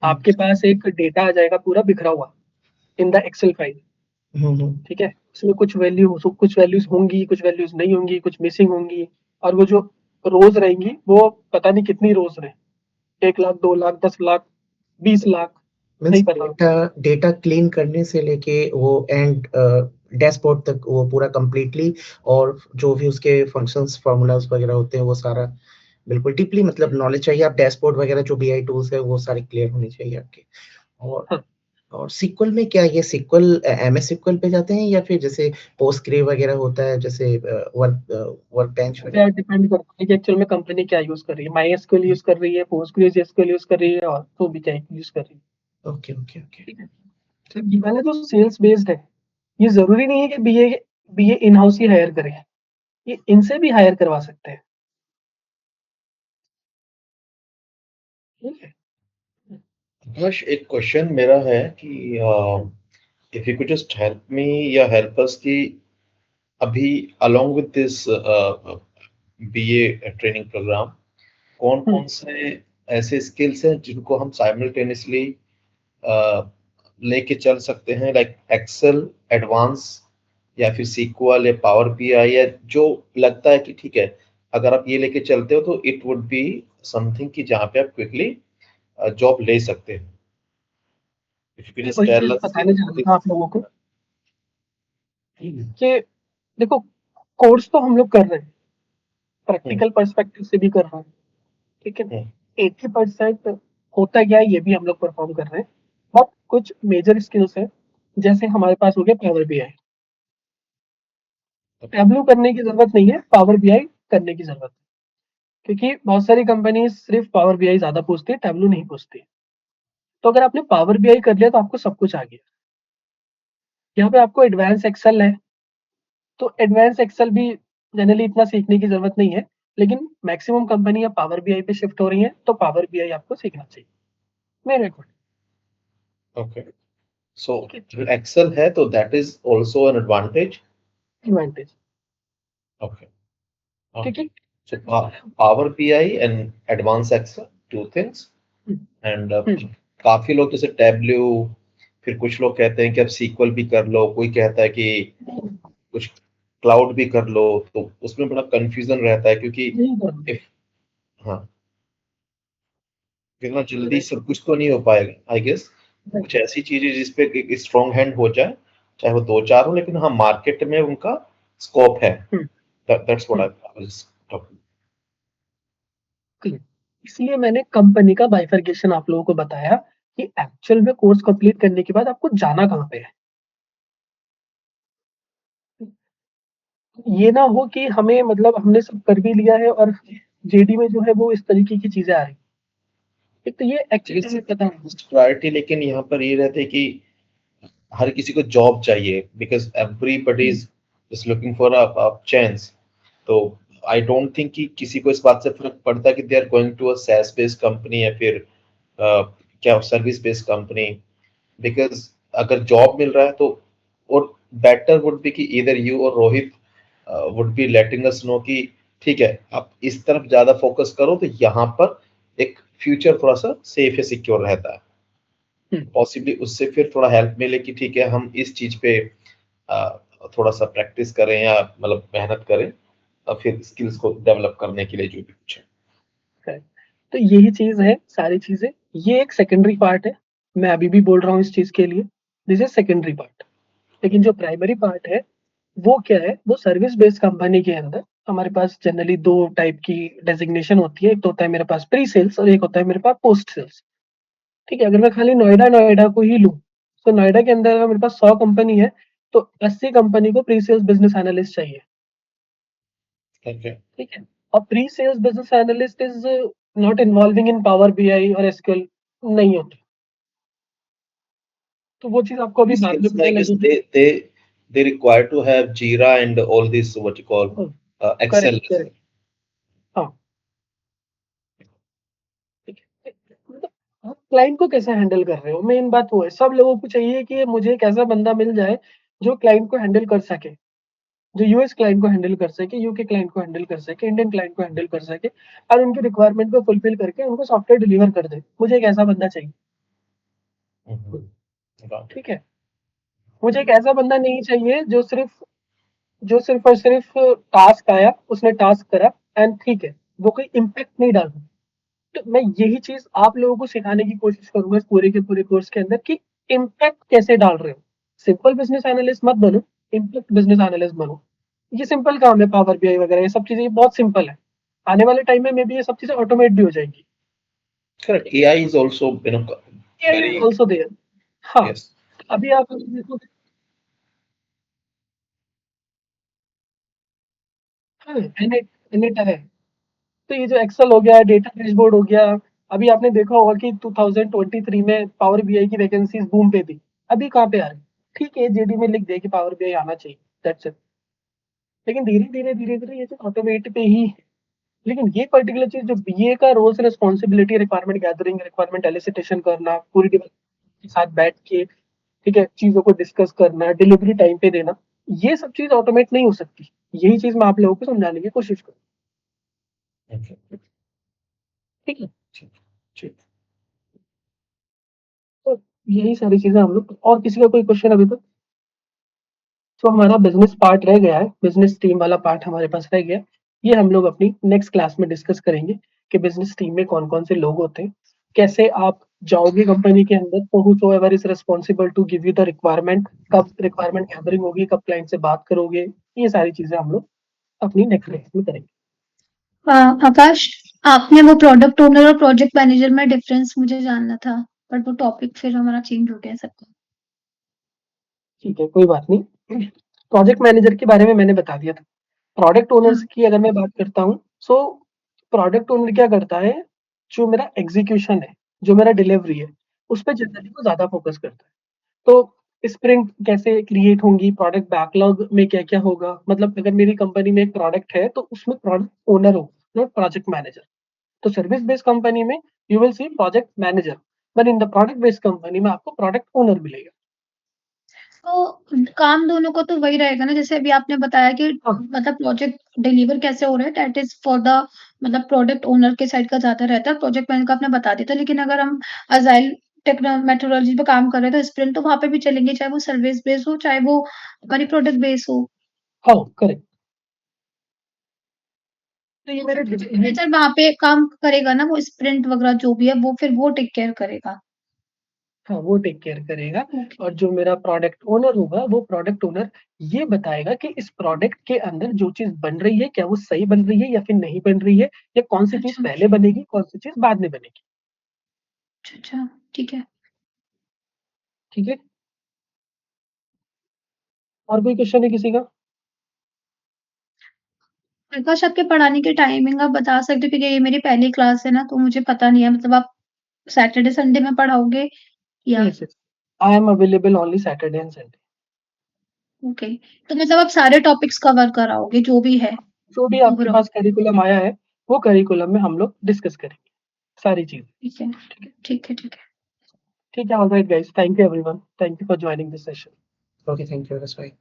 आपके पास एक डेटा आ जाएगा पूरा बिखरा हुआ इन द एक्सेल फाइल। ठीक है, इसमें कुछ वैल्यूज होंगी, कुछ वैल्यूज नहीं होंगी, कुछ मिसिंग होंगी, और वो जो रोज रहेंगी वो पता नहीं कितनी रोज रहे, 1 लाख, 2 लाख, 10 लाख, 20 लाख, मीन्स नहीं पता। डेटा क्लीन करने से लेके वो एंड डैशबोर्ड तक वो पूरा कंप्लीटली, और जो भी उसके फंक्शंस फार्मूलाज वगैरह होते हैं वो सारा बिल्कुल डीपली मतलब नॉलेज चाहिए। आप डैशबोर्ड वगैरह जो बीआई टूल्स है वो सारे क्लियर होने चाहिए आपके। और हाँ, और SQL में क्या ये SQL MS SQL पे जाते हैं या फिर जैसे पोस्टग्रे वगैरह होता है जैसे वर्कबेंच वगैरह? डिपेंड करता है कि एक्चुअल में कंपनी क्या यूज कर रही है, MySQL यूज कर रही है, PostgreSQL यूज कर रही है, और तो भी क्या यूज कर रही है। ओके ओके ओके ठीक है, तो ये वाला जो सेल्स बेस्ड है, ये जरूरी नहीं है कि बीए इन हाउस ही हायर करें, ये इनसे भी हायर करवा सकते हैं। ठीक है, Akash, एक क्वेश्चन मेरा है कि if you could just help me या हेल्प अस कि अभी along with this BA training program कौन कौन से ऐसे स्किल्स हैं जिनको हम साइमल्टेनियसली लेके चल सकते हैं, लाइक एक्सेल एडवांस या फिर सीक्वल या पावर बीआई, या जो लगता है कि ठीक है अगर आप ये लेके चलते हो तो इट वुड बी समथिंग कि जहाँ पे आप क्विकली जॉब ले सकते हैं। इफ यू मैं जस्ट वही टेल चीज अस कि बताने जा रहा था आप लोगों को कि देखो, कोर्स तो हम लोग कर रहे हैं, प्रैक्टिकल पर्सपेक्टिव से भी कर रहे हैं, ठीक है। 80% होता क्या है ये भी हम लोग परफॉर्म कर रहे हैं, बट कुछ मेजर स्किल्स है, जैसे हमारे पास हो गया पावर बीआई। टैबलू करने की जरूरत नहीं है, पावर बीआई करने की जरूरत है, क्योंकि बहुत सारी कंपनी सिर्फ पावर बीआई ज्यादा पूछती है, टैबलू नहीं पूछती। तो अगर आपने पावर बीआई कर लिया तो आपको सब कुछ आ गया। यहाँ पे आपको एडवांस एक्सेल है, तो एडवांस एक्सेल भी जनरली इतना सीखने की जरूरत नहीं है, लेकिन मैक्सिमम कंपनी अब पावर बीआई पे शिफ्ट हो रही है, तो पावर बीआई आपको सीखना चाहिए मेरे अकॉर्डिंग। ओके, सो ठीक जो एक्सेल है तो that is also an advantage. है, एडवांटेज। ओके ठीक है। Okay, so Power BI and Advanced Excel, two things. And काफी लोग जैसे टेबल्यू, फिर कुछ लोग कहते हैं कि अब सीक्वल भी कर लो, कोई कहता है कि कुछ क्लाउड भी कर लो, तो उसमें बड़ा कंफ्यूजन रहता है क्योंकि if हाँ इतना जल्दी सब कुछ तो नहीं हो पाएगा आई गेस। कुछ ऐसी चीजें जिसपे एक स्ट्रॉन्ग हैंड हो जाए, चाहे वो दो चार हो, लेकिन हाँ मार्केट में उनका स्कोप है। That's what I was talking. इसलिए मैंने कंपनी का बाइफरकेशन आप लोगों को बताया कि एक्चुअल में कोर्स कंप्लीट करने के बाद आपको जाना कहाँ पे है। ये ना हो कि हमें मतलब हमने सब कर भी लिया है और जेडी में जो है वो इस तरीके की चीजें आ रही। एक तो ये एक्चुअली पता नहीं। प्रायोरिटी लेकिन यहाँ पर ये रहते कि हर किसी को जॉब चाहिए, because everybody is just looking for a chance. तो आई डोंट थिंक कि किसी को इस बात से फर्क पड़ता कि they are going to a SaaS based company या फिर क्या सर्विस बेस्ड कंपनी, बिकॉज अगर जॉब मिल रहा है तो, और बेटर वुड बी कि इधर यू और Rohit would be letting us know कि ठीक है आप इस तरफ ज्यादा फोकस करो तो यहाँ पर एक फ्यूचर थोड़ा सा सेफ या सिक्योर रहता है। पॉसिबली उससे फिर थोड़ा हेल्प मिले कि ठीक है हम इस चीज पे थोड़ा सा प्रैक्टिस करें या मतलब मेहनत करें, फिर स्किल्स को डेवलप करने के लिए जो भी कुछ है। तो यही चीज है, सारी चीजें ये एक सेकेंडरी पार्ट है। मैं अभी भी बोल रहा हूँ इस चीज के लिए, दिस इज सेकेंडरी पार्ट। लेकिन जो प्राइमरी पार्ट है वो क्या है, वो सर्विस बेस्ड कंपनी के अंदर हमारे पास जनरली दो टाइप की डेजिग्नेशन होती है। एक तो होता है मेरे पास प्री सेल्स और एक होता है मेरे पास पोस्ट सेल्स। ठीक है, अगर मैं खाली नोएडा नोएडा को ही लूँ, तो नोएडा के अंदर अगर मेरे पास 100 कंपनी है तो 80 कंपनी को प्री सेल्स बिजनेस एनालिस्ट चाहिए। ठीक है, और pre sales business analyst is not involving in power BI और एसक्यूएल नहीं होती। तो वो चीज आपको अभी बाद में पता लगेगी। They require to have Jira and all this what you call Excel. Correct, हाँ। ठीक है, मतलब आप क्लाइंट को कैसे हैंडल कर रहे हो, मेन बात वो है। सब लोगों को चाहिए कि मुझे एक ऐसा बंदा मिल जाए जो क्लाइंट को हैंडल कर सके, जो यूएस क्लाइंट को हैंडल कर सके, यूके क्लाइंट को हैंडल कर सके, इंडियन क्लाइंट को हैंडल कर सके, और उनकी रिक्वायरमेंट को फुलफिल करके उनको सॉफ्टवेयर डिलीवर कर दे। मुझे एक ऐसा बंदा चाहिए। ठीक है, मुझे एक ऐसा बंदा नहीं चाहिए जो सिर्फ और सिर्फ टास्क आया, उसने टास्क करा एंड ठीक है, वो कोई इम्पैक्ट नहीं डाल रहा। तो मैं यही चीज आप लोगों को सिखाने की कोशिश करूंगा इस पूरे के पूरे कोर्स के अंदर कि इम्पैक्ट कैसे डाल रहे हो। सिंपल बिजनेस एनालिस्ट मत बनो, इम्पैक्ट बिजनेस एनालिस्ट बनो। ये सिंपल काम है, पावर बीआई वगैरह ये सब चीजें, ये बहुत सिंपल है। आने वाले टाइम में मे बी ये सब चीजें ऑटोमेट भी हो जाएंगी। Correct. AI is also AI is also there. हाँ, Yes. अभी आप देखो, हाँ, एनेट है। तो ये जो एक्सेल हो गया, डेटा डैशबोर्ड हो गया, अभी आपने देखा होगा कि 2023 में पावर बीआई की वैकेंसीज बूम पे थी। अभी कहाँ पे आ रही? ठीक है, जेडी में लिख दिया कि पावर बीआई आना चाहिए, दैट्स इट। लेकिन धीरे-धीरे ये तो ऑटोमेट पे ही, लेकिन ये पर्टिकुलर चीज़ जो बीए का roles and responsibility, requirement gathering, requirement elicitation करना, पूरी डिपार्टमेंट के साथ बैठ के, ठीक है, चीज़ों को डिस्कस करना, डिलीवरी टाइम पे देना, ये सब चीज़ ऑटोमेट नहीं हो सकती। यही चीज़ मैं आप लोगों को समझाने की कोशिश करूँ। Okay. ठीक है? ठीक, ठीक। तो यही सारी चीज़ें हम लोग, और किसी का कोई क्वेश्चन अभी तक? तो हमारा बिज़नेस पार्ट रह गया है, बिज़नेस टीम वाला पार्ट हमारे पास रह गया है। ये हम लोग अपनी नेक्स्ट क्लास में डिस्कस करेंगे कि बिज़नेस टीम में कौन-कौन से लोग होते हैं, कैसे आप जाओगे कंपनी के अंदर, तो whosoever is responsible to give you the requirement, कब रिक्वायरमेंट गैदरिंग होगी, कब क्लाइंट से बात करोगे, ये सारी चीज़ें हम लोग अपनी नेक्स्ट क्लास में करेंगे। आकाश, आपने वो प्रोडक्ट ओनर और प्रोजेक्ट मैनेजर में डिफरेंस मुझे जानना था, बट वो टॉपिक फिर हमारा चेंज हो गया सबका। ठीक है, कोई बात नहीं। प्रोजेक्ट मैनेजर के बारे में मैंने बता दिया था। प्रोडक्ट ओनर्स हाँ, की अगर मैं बात करता हूँ, सो प्रोडक्ट ओनर क्या करता है, जो मेरा एग्जीक्यूशन है, जो मेरा डिलीवरी है, उस पे जनरली वो ज़्यादा फोकस करता है। तो स्प्रिंट कैसे क्रिएट होंगी, प्रोडक्ट बैकलॉग में क्या-क्या होगा, मतलब अगर मेरी कंपनी में एक प्रोडक्ट है, तो उसमें प्रोडक्ट ओनर होगा, नॉट प्रोजेक्ट मैनेजर। तो सर्विस बेस्ड कंपनी में you will see project manager, but in the product based company में आपको प्रोडक्ट ओनर मिलेगा। तो काम दोनों का तो वही रहेगा ना, जैसे अभी आपने बताया कि हाँ, मतलब प्रोजेक्ट डिलीवर कैसे हो रहा है, दैट इज़ फॉर द मतलब प्रोडक्ट ओनर के साइड का ज़्यादा रहता है, प्रोजेक्ट मैनेजर का आपने बता दिया था। लेकिन अगर हम अजाइल मेथोडोलॉजी पे काम कर रहे हैं, तो स्प्रिंट तो वहाँ पे भी चलेंगे, चाहे वो सर्विस बेस्ड हो, चाहे वो हमारी प्रोडक्ट बेस्ड हो। हाँ, करेक्ट। तो ये तो मेरे प्रोजेक्ट मैनेजर वहाँ पे काम करेगा ना, वो स्प्रिंट वगैरह जो भी है, वो फिर वो टेक केयर करेगा। हाँ, वो टेक केयर करेगा। ओके, और जो मेरा प्रोडक्ट ओनर होगा, वो प्रोडक्ट ओनर ये बताएगा कि इस प्रोडक्ट के अंदर जो चीज़ बन रही है, क्या वो सही बन रही है या फिर नहीं बन रही है, या कौन-सी चीज़ अच्छा, पहले बनेगी, कौन-सी चीज़ बाद में बनेगी। अच्छा, ठीक है। ठीक है? और कोई क्वेश्चन है किसी का? प्रकाश, आपके पढ़ाने की टाइमिंग आप बता सकते हो? क्योंकि ये मेरी पहली क्लास है ना, तो मुझे पता नहीं है, मतलब आप सैटरडे संडे में पढ़ाओगे या yes, yes. I am available only Saturday and Sunday. Okay, तो मतलब आप सारे टॉपिक्स कवर कराओगे जो भी है जो भी आपके ओवरऑल? पास करिकुलम आया है, वो करिकुलम में हम लोग डिस्कस करेंगे, सारी चीज़ें। ठीक है, ठीक है? ठीक है, ठीक है। ठीक है, alright guys, thank you everyone. Thank you for joining this session. Okay, thank you. That's fine.